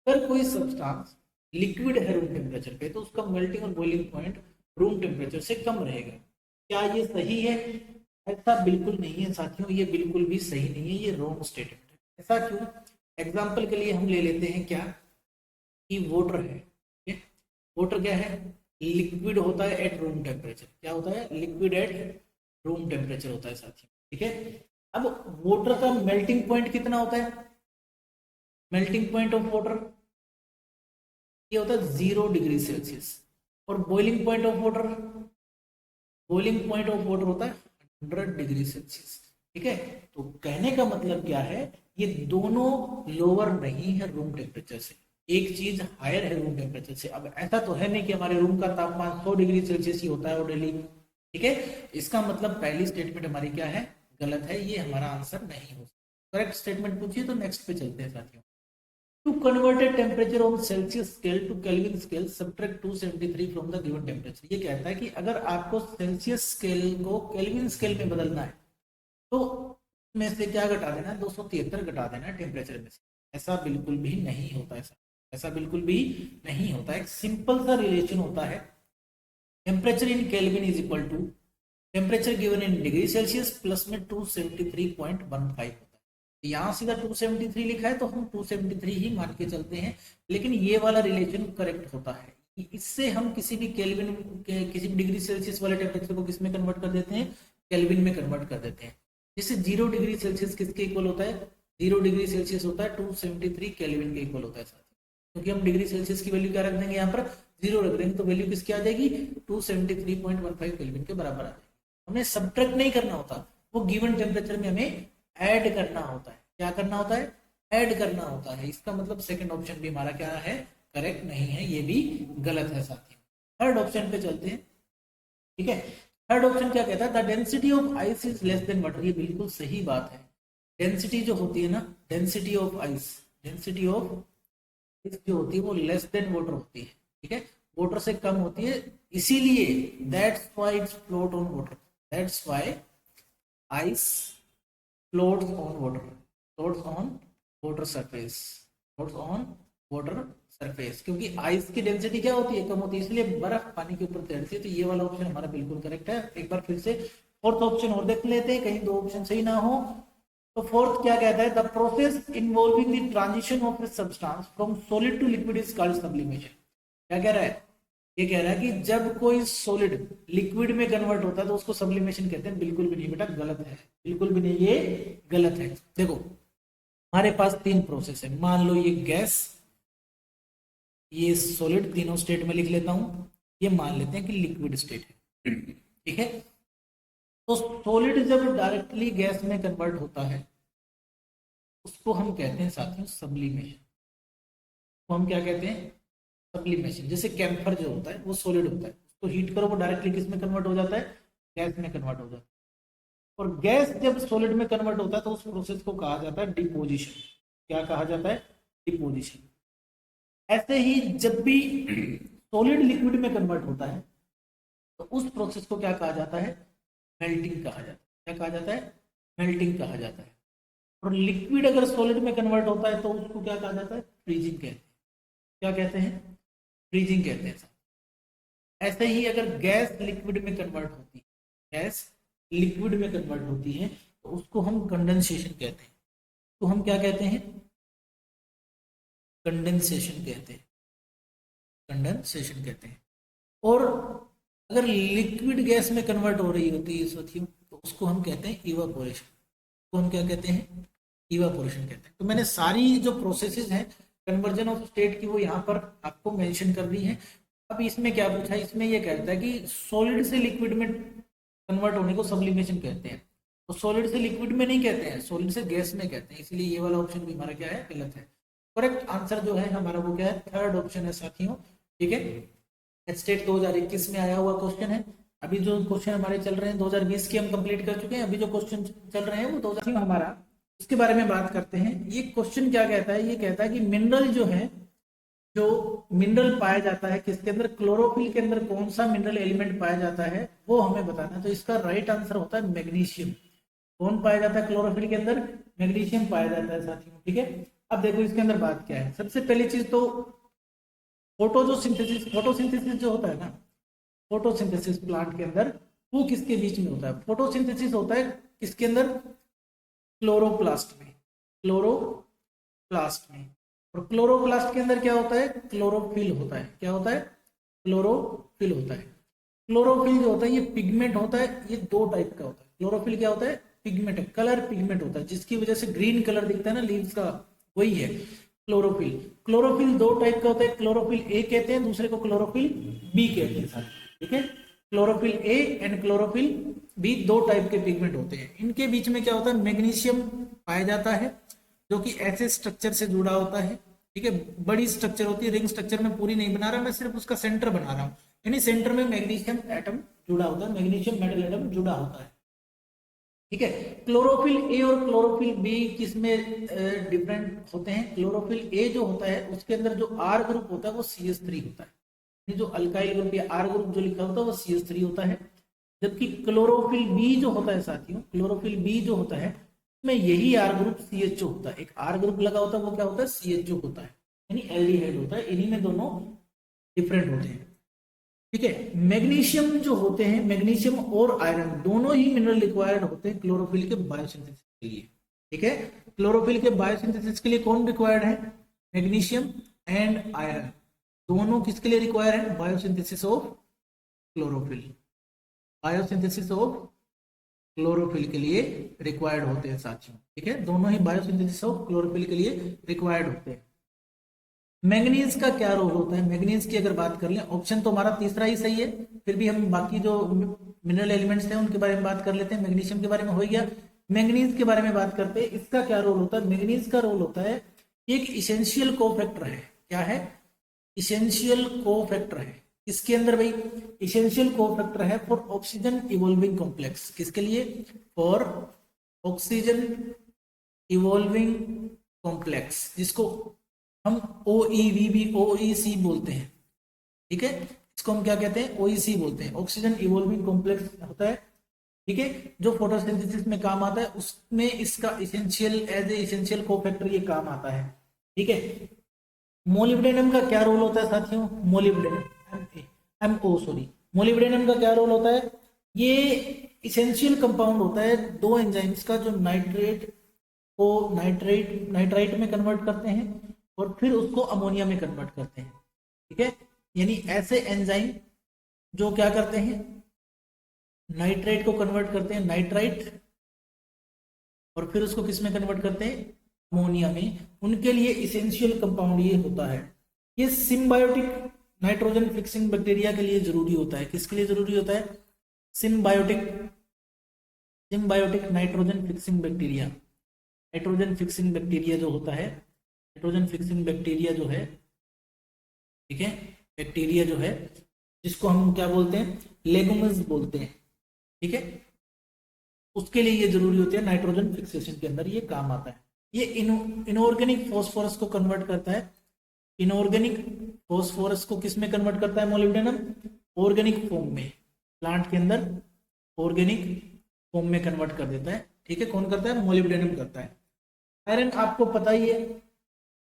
अगर कोई सब्सटेंस लिक्विड है रूम टेम्परेचर पे तो उसका मेल्टिंग और बॉइलिंग पॉइंट रूम टेम्परेचर से कम रहेगा। क्या ये सही है? ऐसा बिल्कुल नहीं है साथियों, ये बिल्कुल भी सही नहीं है, ये रॉन्ग स्टेटमेंट है। ऐसा क्यों? एग्जाम्पल के लिए हम ले लेते हैं क्या कि वाटर है, ठीक है, वाटर क्या है, लिक्विड होता है एट रूम टेम्परेचर। क्या होता है? लिक्विड एट रूम टेम्परेचर होता है साथियों, ठीक है। अब वाटर का मेल्टिंग पॉइंट कितना होता है? मेल्टिंग पॉइंट ऑफ वाटर ये होता है 0 डिग्री सेल्सियस, और boiling point of water, boiling point of water होता है 100 डिग्री सेल्सियस, ठीक है। तो कहने का मतलब क्या है, ये दोनों लोअर नहीं है रूम टेम्परेचर से, एक चीज हायर है रूम टेम्परेचर से। अब ऐसा तो है नहीं कि हमारे रूम का तापमान 100 डिग्री सेल्सियस ही होता है डेली, ठीक है। इसका मतलब पहली स्टेटमेंट हमारी क्या है, गलत है, ये हमारा आंसर नहीं हो सकता। करेक्ट स्टेटमेंट पूछिए तो नेक्स्ट पे चलते हैं साथियों। To convert a temperature on Celsius scale to Kelvin scale, subtract 273 from the given temperature। ये कहता है कि अगर आपको सेल्सियस स्केल को केल्विन स्केल में बदलना है तो में से क्या घटा देना है, 273 घटा देना है टेम्परेचर में से। ऐसा बिल्कुल भी नहीं होता है, ऐसा बिल्कुल भी नहीं होता है। एक सिंपल सा रिलेशन होता है, temperature in kelvin is equal to temperature given in degree celsius plus में 273.15। यहाँ सीधा 273 लिखा है तो हम 273 ही मान के चलते हैं, लेकिन ये वाला रिलेशन करेक्ट होता है। इससे हम किसी भी केल्विन किसी भी डिग्री सेल्सियस वाले टेम्परेचर को किस में कन्वर्ट कर देते हैं, केल्विन में कन्वर्ट कर देते हैं। जैसे 0 डिग्री सेल्सियस किसके इक्वल होता है, 0 डिग्री सेल्सियस होता है 273 केल्विन के इक्वल होता है साथ, क्योंकि हम डिग्री सेल्सियस की वैल्यू क्या रख देंगे, यहाँ पर 0 रख देंगे तो वैल्यू किसकी आ जाएगी, 273.15 केल्विन के बराबर आ जाएगी। हमें सब्ट्रैक्ट नहीं करना होता, वो गिवन टेम्परेचर में हमें ऐड करना होता है। क्या करना होता है, ऐड करना होता है। इसका मतलब सेकंड ऑप्शन भी हमारा क्या है, करेक्ट नहीं है, ये भी गलत है साथियों। थर्ड ऑप्शन पे चलते हैं, ठीक है। थर्ड ऑप्शन क्या कहता है, the density of ice is less than water. ये बिल्कुल सही बात है। डेंसिटी जो होती है ना, density of ice, density of ice जो होती है वो लेस देन वाटर होती है, ठीक है, वाटर से कम होती है, इसीलिए that's why it's float on water, that's why ice floats on water, floats on water surface, floats on water surface। क्योंकि आइस की डेंसिटी क्या होती है, कम होती है, इसलिए बर्फ पानी के ऊपर तैरती है। तो ये वाला ऑप्शन हमारा बिल्कुल करेक्ट है। एक बार फिर से फोर्थ ऑप्शन और देख लेते हैं, कहीं दो ऑप्शन सही ना हो। तो फोर्थ क्या कहता है, the process involving the transition of a substance from solid to liquid is called sublimation. क्या कह रहा है, ये कह रहा है कि जब कोई सॉलिड लिक्विड में कन्वर्ट होता है तो उसको सब्लिमेशन कहते हैं। बिल्कुल भी नहीं बेटा, गलत है, बिल्कुल भी नहीं, ये गलत है। देखो हमारे पास तीन प्रोसेस है, मान लो ये गैस, ये सॉलिड, तीनों स्टेट में लिख लेता हूं। ये मान लेते हैं कि लिक्विड स्टेट है, ठीक है। तो सॉलिड जब डायरेक्टली गैस में कन्वर्ट होता है उसको हम कहते हैं साथियों सब्लिमेशन। तो हम क्या कहते हैं, सब्लिमेशन। जैसे कैम्फर जो होता है वो सॉलिड होता है, उसको हीट करो वो डायरेक्टली किस में कन्वर्ट हो जाता है, गैस में कन्वर्ट हो जाता है। और गैस जब सॉलिड में कन्वर्ट होता है तो उस प्रोसेस को कहा जाता है डिपोजिशन। क्या कहा जाता है, डिपोजिशन। ऐसे ही जब भी सॉलिड लिक्विड में कन्वर्ट होता है तो उस प्रोसेस को क्या कहा जाता है, मेल्टिंग कहा जाता है। क्या कहा जाता है, मेल्टिंग कहा जाता है। और लिक्विड अगर सॉलिड में कन्वर्ट होता है तो उसको क्या कहा जाता है, फ्रीजिंग कहते हैं। क्या कहते हैं, फ्रीजिंग कहते हैं। ऐसे ही अगर गैस लिक्विड में कन्वर्ट होती है, गैस लिक्विड में कन्वर्ट होती है तो उसको हम कंडेंसेशन कहते हैं। तो हम क्या कहते हैं, कंडेंसेशन कहते हैं, कंडेंसेशन कहते हैं। और अगर लिक्विड गैस में कन्वर्ट हो रही होती है साथियों तो उसको हम कहते हैं इवापोरेशन। तो हम क्या कहते हैं, इवापोरेशन कहते हैं। तो मैंने सारी जो प्रोसेसेस हैं कन्वर्जन ऑफ स्टेट की वो यहाँ पर आपको मेंशन कर दी है। अब इसमें क्या पूछा है, इसमें ये कहता है कि सॉलिड से लिक्विड में कन्वर्ट होने को सब्लिमेशन कहते हैं। तो सॉलिड से लिक्विड में नहीं कहते हैं, सॉलिड से गैस में कहते हैं, इसलिए ये वाला ऑप्शन भी हमारा क्या है, गलत है। करेक्ट आंसर जो है हमारा वो क्या है, थर्ड ऑप्शन है साथियों, ठीक है। स्टेट 2021 में आया हुआ क्वेश्चन है। अभी जो क्वेश्चन हमारे चल रहे हैं 2020 के हम कंप्लीट कर चुके हैं, अभी जो क्वेश्चन चल रहे हैं वो 2000 हमारा, उसके बारे में बात करते हैं। ये क्वेश्चन क्या कहता है, ये कहता है कि मिनरल जो है जो मिनरल पाया जाता है किसके अंदर, क्लोरोफिल के अंदर कौन सा मिनरल एलिमेंट पाया जाता है वो हमें बताना है। तो इसका राइट आंसर होता है मैग्नीशियम। कौन पाया जाता है क्लोरोफिल के अंदर, मैग्नीशियम पाया जाता है साथियों, ठीक है। अब देखो इसके अंदर बात क्या है, सबसे पहली चीज तो फोटोसिंथेसिस जो होता है ना, फोटोसिंथेसिस प्लांट के अंदर वो किसके बीच में होता है, फोटोसिंथेसिस होता है किसके अंदर, क्लोरोप्लास्ट में, क्लोरोप्लास्ट में। और क्लोरोप्लास्ट के अंदर क्या होता है, क्लोरोफिल होता है। क्या होता है, क्लोरोफिल होता है। क्लोरोफिल जो होता है ये पिगमेंट होता है, ये दो टाइप का होता है। क्लोरोफिल क्या होता है, पिगमेंट है, कलर पिगमेंट होता है, जिसकी वजह से ग्रीन कलर दिखता है ना लीव्स का, वही है क्लोरोफिल। क्लोरोफिल दो टाइप का होता है, क्लोरोफिल ए कहते हैं, दूसरे को क्लोरोफिल बी कहते हैं सर, ठीक है। Chlorophyll a and chlorophyll b दो टाइप के पिगमेंट होते हैं। इनके बीच में क्या होता है, मैग्नीशियम पाया जाता है, जो कि ऐसे स्ट्रक्चर से जुड़ा होता है, ठीक है। बड़ी स्ट्रक्चर होती है, रिंग स्ट्रक्चर में पूरी नहीं बना रहा मैं, सिर्फ उसका सेंटर बना रहा हूँ, यानी सेंटर में मैग्नीशियम एटम जुड़ा होता है, मैग्नीशियम मेटल एटम जुड़ा होता है, ठीक है। क्लोरोफिल ए और क्लोरोफिल बी किसमें डिफरेंट होते हैं, क्लोरोफिल ए जो होता है उसके अंदर जो आर ग्रुप होता है वो CH3 होता है, जो अल्काइल ग्रुप या आर ग्रुप जो लिखा होता है वो CH3 होता है। जबकि क्लोरोफिल बी जो होता है साथियों, क्लोरोफिल बी जो होता है उसमें यही आर ग्रुप CHO होता है, एक आर ग्रुप लगा होता है वो क्या होता है, CHO होता है, यानी एल्डिहाइड होता है। इन्हीं में दोनों डिफरेंट होते हैं, ठीक है। मैग्नीशियम जो होते हैं, मैग्नीशियम और आयरन दोनों ही मिनरल रिक्वायर्ड होते हैं क्लोरोफिल के बायोसिंथेसिस के लिए, ठीक है। क्लोरोफिल के बायोसिंथेसिस के लिए कौन रिक्वायर्ड है, मैग्नीशियम एंड आयरन, दोनों किसके लिए रिक्वायर है, biosynthesis of chlorophyll, biosynthesis of chlorophyll के लिए रिक्वायर्ड होते हैं साथियों, ठीक है। दोनों ही बायोसिंथेसिस ऑफ क्लोरोफिल के लिए रिक्वायर्ड होते हैं। मैंगनीज का क्या रोल होता है, मैंगनीज की अगर बात कर लें, ऑप्शन तो हमारा तीसरा ही सही है, फिर भी हम बाकी जो मिनरल एलिमेंट्स हैं उनके बारे में बात कर लेते हैं। मैग्नीशियम के बारे में हो गया, मैंगनीज के बारे में बात करते हैं। इसका क्या रोल होता है, मैंगनीज का रोल होता है एक इसेंशियल कोफैक्टर है। क्या है, इसेंशियल कोफैक्टर है। इसके अंदर भाई इसेंशियल कोफैक्टर है फॉर ऑक्सीजन इवॉल्विंग कॉम्प्लेक्स, किसके लिए, फॉर ऑक्सीजन इवॉल्विंग कॉम्प्लेक्स, जिसको हम OEC बोलते हैं, ठीक है। इसको हम क्या कहते हैं, OEC बोलते हैं, ऑक्सीजन इवॉल्विंग कॉम्प्लेक्स होता है, ठीक है, जो फोटोसिंथेसिस में काम आता है, उसमें इसका essential as a essential cofactor ये काम आता है, ठीक है। मोलिब्डेनम का क्या रोल होता है साथियों, मोलिब्डेनम मोलिब्डेनम का क्या रोल होता है, ये इसेंशियल कंपाउंड होता है दो एंजाइम्स का, जो नाइट्रेट को नाइट्राइट में कन्वर्ट करते हैं और फिर उसको अमोनिया में कन्वर्ट करते हैं, ठीक है। यानी ऐसे एंजाइम जो क्या करते हैं, नाइट्रेट को कन्वर्ट करते हैं नाइट्राइट, और फिर उसको किस में कन्वर्ट करते हैं, अमोनिया में, उनके लिए इसेंशियल कंपाउंड ये होता है। ये सिम्बायोटिक नाइट्रोजन फिक्सिंग बैक्टीरिया के लिए जरूरी होता है, किसके लिए जरूरी होता है, symbiotic nitrogen fixing bacteria. Nitrogen fixing bacteria जो होता है, नाइट्रोजन फिक्सिंग बैक्टीरिया जो है, ठीक है, बैक्टीरिया जो है जिसको हम क्या बोलते हैं, लेगुमिन्स बोलते हैं, ठीक है, उसके लिए ये जरूरी होती है, नाइट्रोजन फिक्सेशन के अंदर ये काम आता है। ये इनऑर्गेनिक फॉस्फोरस को कन्वर्ट करता है, इनऑर्गेनिक फॉस्फोरस को किस में कन्वर्ट करता है मोलिब्डेनम, ऑर्गेनिक फॉर्म में, प्लांट के अंदर ऑर्गेनिक फॉर्म में कन्वर्ट कर देता है, ठीक है। कौन करता है, मोलिब्डेनम करता है। आयरन आपको पता ही है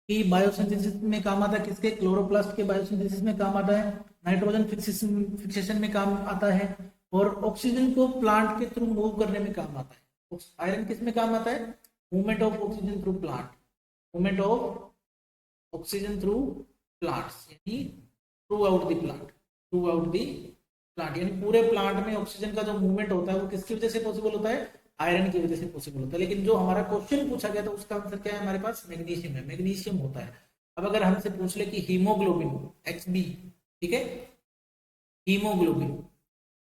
कि बायोसिंथेसिस में काम आता है, किसके, क्लोरोप्लास्ट के बायोसिंथेसिस में काम आता है, नाइट्रोजन फिक्सेशन में काम आता है, और ऑक्सीजन को प्लांट के थ्रू मूव करने में काम आता है। आयरन किस में काम आता है, movement of oxygen through plant, movement of oxygen through plants, यानी थ्रू आउट द प्लांट, यानी पूरे प्लांट में ऑक्सीजन का जो मूवमेंट होता है वो किसकी वजह से पॉसिबल होता है, आयरन की वजह से पॉसिबल होता है। लेकिन जो हमारा क्वेश्चन पूछा गया था उसका आंसर क्या है, हमारे पास मैग्नीशियम है, मैग्नीशियम होता है। अब अगर हमसे पूछ ले कि हीमोग्लोबिन Hb, ठीक है,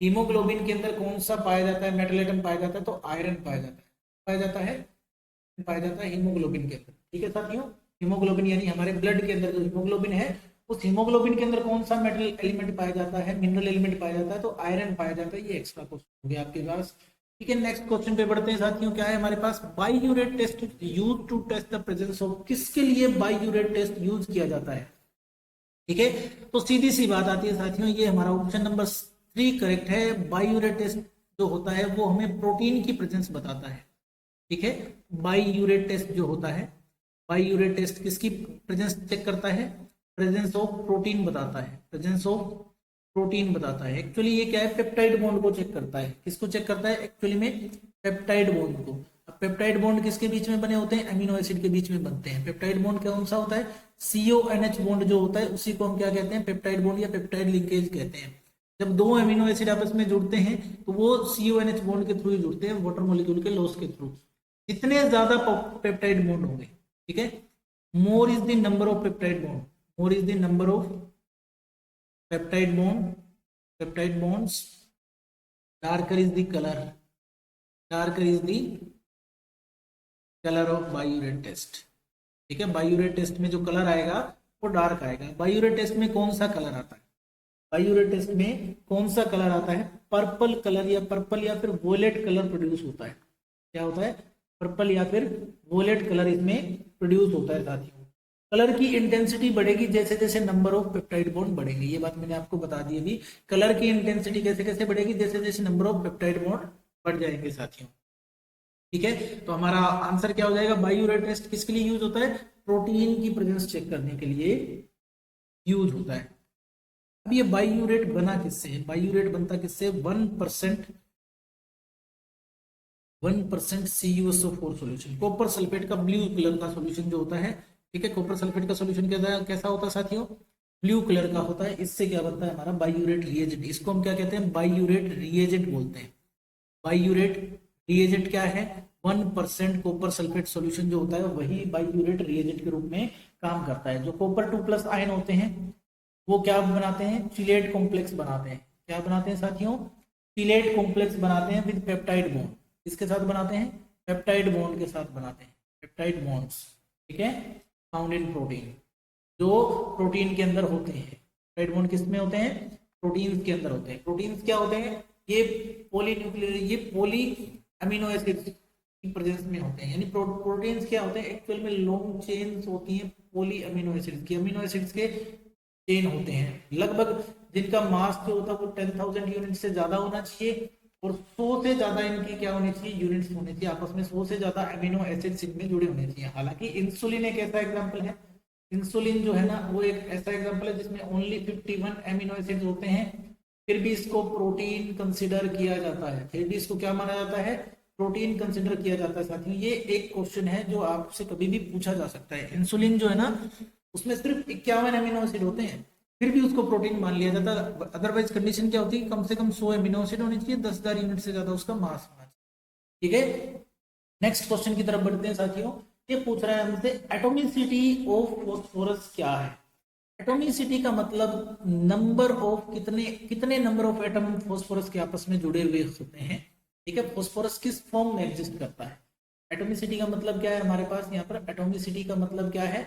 हीमोग्लोबिन के अंदर कौन सा पाया जाता है, मेटल एटम पाया जाता है, तो आयरन पाया जाता है हीमोग्लोबिन के अंदर, ठीक है साथियों। हीमोग्लोबिन यानी हमारे ब्लड के अंदर जो हीमोग्लोबिन है, उस हीमोग्लोबिन के अंदर कौन सा मेटल एलिमेंट पाया जाता है, मिनरल एलिमेंट पाया जाता है, तो आयरन पाया जाता है। ये एक्स्ट्रा क्वेश्चन हो गया आपके पास, ठीक है। नेक्स्ट क्वेश्चन पे बढ़ते हैं साथियों, क्या है हमारे पास, biuret test use to test the presence of, किसके लिए बाइयूरेट टेस्ट यूज किया जाता है, ठीक है, तो सीधी सी बात आती है साथियों, ये हमारा ऑप्शन नंबर 3 करेक्ट है। बाईयूरेट टेस्ट जो होता है वो हमें प्रोटीन की प्रेजेंस बताता है। ठीक है, बाईयूरेट टेस्ट जो होता है, बाईयूरेट टेस्ट किसकी प्रेजेंस चेक करता है? प्रेजेंस ऑफ प्रोटीन बताता है, प्रेजेंस ऑफ प्रोटीन बताता है। एक्चुअली ये क्या है, पेप्टाइड बॉन्ड को चेक करता है। किसको चेक करता है? एक्चुअली में पेप्टाइड बॉन्ड को। अब पेप्टाइड बॉन्ड किसके बीच में बने होते हैं? अमीनो एसिड के बीच में बनते हैं। पेप्टाइड बॉन्ड कौन सा होता है? CONH बॉन्ड जो होता है उसी को हम क्या कहते हैं? पेप्टाइड बॉन्ड या पेप्टाइड लिंकेज कहते हैं। जब दो अमीनो एसिड आपस में जुड़ते हैं तो वो CONH बॉन्ड के थ्रू ही जुड़ते हैं, वाटर मॉलिक्यूल के लॉस के थ्रू। जितने ज्यादा पेप्टाइड बॉन्ड होंगे, ठीक है, more is the number of peptide bond, more is the number of peptide bond, peptide bonds, darker is the colour, darker is the colour of biuret test. ठीक है, बाईयूरेट test में जो colour आएगा वो dark आएगा। बाईयूरेट टेस्ट में कौन सा कलर आता है? बाईयूरेट टेस्ट में कौन सा कलर आता है? पर्पल कलर, या पर्पल या फिर वोलेट कलर प्रोड्यूस होता है। क्या होता है? पर्पल या फिर वोलेट कलर इसमें प्रोड्यूस होता है साथियों। कलर की इंटेंसिटी बढ़ेगी जैसे जैसे नंबर ऑफ पेप्टाइड बॉन्ड बढ़ेंगे, ये बात मैंने आपको बता दी अभी। कलर की इंटेंसिटी कैसे कैसे बढ़ेगी? जैसे जैसे नंबर ऑफ पेप्टाइड बॉन्ड बढ़ जाएंगे साथियों। ठीक है, तो हमारा आंसर क्या हो जाएगा? बाईयूरेट टेस्ट किसके लिए यूज होता है? प्रोटीन की प्रेजेंस चेक करने के लिए यूज होता है। अब ये बाईयूरेट बना किससे है? बाईयूरेट बनता किससे? 1% CuSO4 सॉल्यूशन, कॉपर सल्फेट का ब्लू कलर का सॉल्यूशन जो होता है। ठीक है, कॉपर सल्फेट का सॉल्यूशन कैसा होता है साथियों? ब्लू कलर का होता है। इससे क्या बनता है हमारा? बाईयूरेट रिएजेंट। इसको हम क्या कहते हैं? बाईयूरेट रिएजेंट बोलते हैं। बाईयूरेट रिएजेंट क्या है? 1% कॉपर सल्फेट सॉल्यूशन जो होता है वही बाईयूरेट रिएजेंट के रूप में काम करता है। जो कॉपर 2+ आयन होते हैं वो क्या बनाते हैं? चिलेट कॉम्प्लेक्स बनाते हैं। क्या बनाते हैं साथियों? चिलेट कॉम्प्लेक्स बनाते हैं विद पेप्टाइड बॉन्ड। किसके साथ बनाते हैं? पेप्टाइड बॉन्ड के साथ बनाते हैं, पेप्टाइड बॉन्ड्स। ठीक है, फाउंड इन प्रोटीन, जो प्रोटीन के अंदर होते हैं। पेप्टाइड बॉन्ड किस में होते हैं? प्रोटीन्स के अंदर होते हैं। प्रोटीन्स क्या होते हैं? ये पॉलीन्यूक्लियर, ये पॉली अमीनो एसिड्स की प्रेजेंस में होते हैं। यानी प्रोटीन्स क्या होते हैं? एक्चुअल में लॉन्ग चेन्स होती हैं पॉली अमीनो एसिड्स की। अमीनो एसिड्स के चेन होते हैं, लगभग जिनका मास जो होता है वो 10,000 यूनिट से ज्यादा होना चाहिए, और 100 से ज्यादा इनकी क्या होनी चाहिए? यूनिट्स होनी चाहिए आपस में। 100 से ज्यादा अमीनो एसिड्स इनमें जुड़े होने चाहिए। हालांकि इंसुलिन एक ऐसा एग्जांपल है, इंसुलिन जो है ना वो एक ऐसा एग्जांपल है जिसमें ओनली 51 अमीनो एसिड्स होते हैं, फिर भी इसको प्रोटीन कंसिडर किया जाता है। फिर भी इसको क्या माना जाता है? प्रोटीन कंसिडर किया जाता है साथियों। ये एक क्वेश्चन है जो आपसे कभी भी पूछा जा सकता है। इंसुलिन जो है ना उसमें सिर्फ 51 अमीनो एसिड होते हैं, फिर भी उसको प्रोटीन मान लिया जाता है। अदरवाइज कंडीशन क्या होती है? कम से कम 100 अमीनो एसिड होनी चाहिए, 10,000 यूनिट से ज्यादा उसका मास होना चाहिए। ठीक है, नेक्स्ट क्वेश्चन की तरफ बढ़ते हैं साथियों। ये पूछ रहा है हमसे एटॉमिसिटी ऑफ फॉस्फोरस क्या है? एटॉमिसिटी का मतलब नंबर ऑफ, कितने नंबर ऑफ एटम फॉस्फोरस के आपस में जुड़े हुए होते हैं। ठीक है, फॉस्फोरस किस फॉर्म में एग्जिस्ट करता है? एटॉमिसिटी का मतलब क्या है हमारे पास यहाँ पर? एटॉमिसिटी का मतलब क्या है?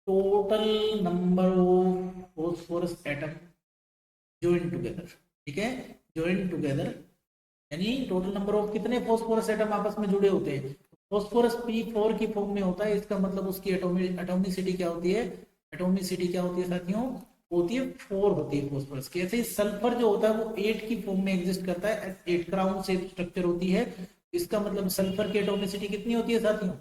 Total number of phosphorus atom join together. ठीक है, join टुगेदर यानी टोटल नंबर ऑफ कितने फॉस्फोरस एटम आपस में जुड़े होते हैं। फॉस्फोरस P4 की फॉर्म में होता है, इसका मतलब उसकी एटॉमिसिटी क्या होती है? एटॉमिसिटी क्या होती है साथियों? होती है 4 होती है फॉस्फोरस की। ऐसे ही सल्फर जो होता है वो 8 की फॉर्म में एग्जिस्ट करता है, 8 क्राउन शेप स्ट्रक्चर होती है। इसका मतलब सल्फर की एटॉमिसिटी कितनी होती है साथियों?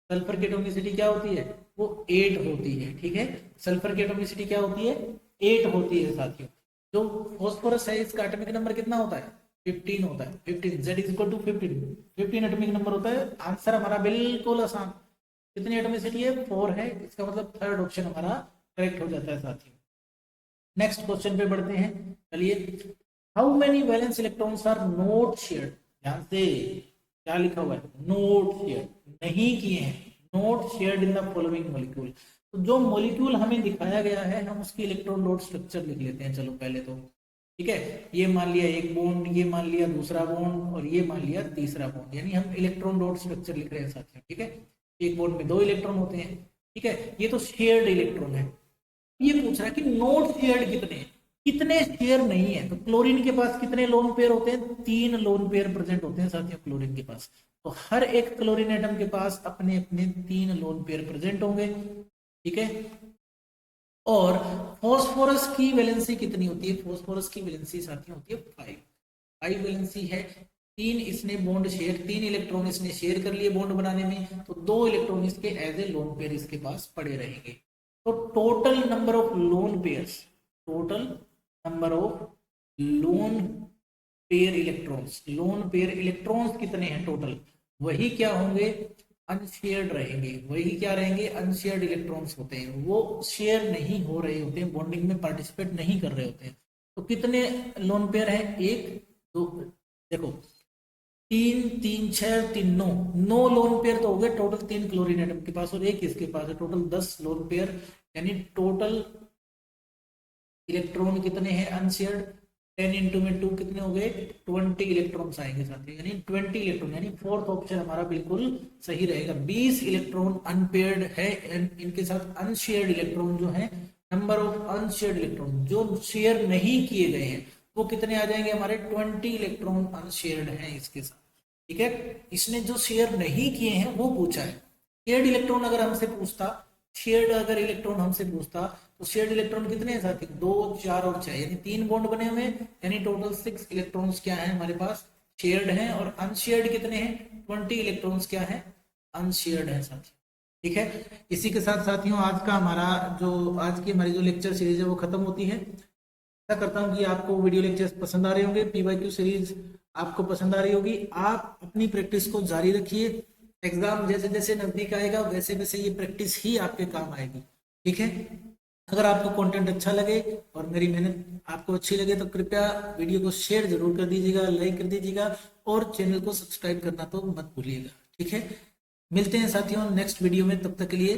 सल्फर की एटॉमिसिटी क्या होती है? वो 8 होती है। ठीक है, सल्फर की एटॉमिसिटी क्या होती है? 8 होती है साथियों। जो फॉस्फोरस है इसका एटॉमिक नंबर कितना होता है? 15 होता है। 15 Z is equal to 15 atomic number होता है। आंसर हमारा बिल्कुल आसान। कितनी एटॉमिसिटी है? 4 है। इसका मतलब थर्ड ऑप्शन हमारा करेक्ट हो जाता है साथियों। नेक्स्ट क्वेश्चन पे बढ़ते हैं, चलिए। How many valence electrons are not shared? ध्यान से क्या लिखा हुआ है? नॉट शेयर्ड, नहीं किए हैं, not shared in the following molecule. तो जो मॉलिक्यूल हमें दिखाया गया है हम उसकी इलेक्ट्रॉन डॉट स्ट्रक्चर लिख लेते हैं। चलो पहले तो ठीक है, ये मान लिया एक बॉन्ड, ये मान लिया दूसरा बॉन्ड, और ये मान लिया तीसरा बॉन्ड, यानी हम इलेक्ट्रॉन डॉट स्ट्रक्चर लिख रहे हैं साथियों। ठीक है, एक बॉन्ड में 2 इलेक्ट्रॉन होते हैं। ठीक है, ये तो शेयर्ड इलेक्ट्रॉन है। ये पूछ रहा है कि नॉट शेयर्ड कितने, कितने शेयर नहीं है। तो क्लोरीन के पास कितने लोन पेयर होते हैं? 3 लोन पेयर प्रेजेंट होते हैं साथियों क्लोरीन के पास। तो हर एक क्लोरीन एटम के पास अपने अपने 3 लोन पेयर प्रेजेंट होंगे। ठीक है, और फॉस्फोरस की वैलेंसी कितनी होती है? फॉस्फोरस की वैलेंसी साथियों होती है 5 वैलेंसी है। 3 इसने बॉन्ड शेयर, 3 इलेक्ट्रॉन इसने शेयर कर लिए बॉन्ड बनाने में, तो 2 इलेक्ट्रॉन इसके एज ए लोन पेयर इसके पास पड़े रहेंगे। तो total number of lone pairs, total number of lone pair electrons, lone pair electrons कितने हैं टोटल, वही क्या होंगे? अनशेयर्ड रहेंगे। वही क्या रहेंगे? अनशेयर्ड इलेक्ट्रॉन्स होते हैं, वो शेयर नहीं हो रहे होते हैं, बॉन्डिंग में पार्टिसिपेट नहीं कर रहे होते हैं। तो कितने लोन पेयर हैं? 1 2, देखो 3 3 6 3 9, 9 लोन पेयर तो हो गए टोटल, 3 क्लोरीन एटम के पास और 1 इसके पास है, टोटल 10 लोन पेयर। यानी टोटल इलेक्ट्रॉन कितने हैं अनशेयर्ड? 10 इंटू में 2 कितने हो गए? 20 इलेक्ट्रॉन्स आएंगे साथियों, यानी 20 इलेक्ट्रॉन, यानी फोर्थ ऑप्शन हमारा बिल्कुल सही रहेगा। 20 इलेक्ट्रॉन अनपेयर्ड है, इनके साथ अनशेयर्ड इलेक्ट्रॉन जो है, नंबर ऑफ अनशेयर्ड इलेक्ट्रॉन जो शेयर नहीं किए गए हैं वो कितने आ जाएंगे हमारे? 20 इलेक्ट्रॉन अनशेयर्ड हैं इसके साथ। ठीक है, इसने जो शेयर नहीं किए हैं वो पूछा है। शेयर्ड इलेक्ट्रॉन अगर हमसे पूछता, शेयर्ड अगर इलेक्ट्रॉन हमसे पूछता तो शेयर्ड इलेक्ट्रॉन कितने हैं साथी? 2 4 और 6, यानी 3 बॉन्ड बने हुए हैं, यानी टोटल 6 इलेक्ट्रॉन्स क्या है हमारे पास? शेयर्ड हैं। और अनशेयर्ड कितने हैं? 20 इलेक्ट्रॉन्स क्या है? अनशेयर्ड है साथी। ठीक है, इसी के साथ साथियों आज का हमारा जो आज की हमारी जो लेक्चर सीरीज है वो खत्म होती है। आशा करता हूँ कि आपको वीडियो लेक्चर्स पसंद आ रहे होंगे, पीवाईक्यू सीरीज आपको पसंद आ रही होगी। आप अपनी प्रैक्टिस को जारी रखिए, एग्जाम जैसे जैसे नजदीक आएगा वैसे वैसे ये प्रैक्टिस ही आपके काम आएगी। ठीक है, अगर आपको कंटेंट अच्छा लगे और मेरी मेहनत आपको अच्छी लगे तो कृपया वीडियो को शेयर जरूर कर दीजिएगा, लाइक कर दीजिएगा और चैनल को सब्सक्राइब करना तो मत भूलिएगा। ठीक है, मिलते हैं साथियों नेक्स्ट वीडियो में, तब तक के लिए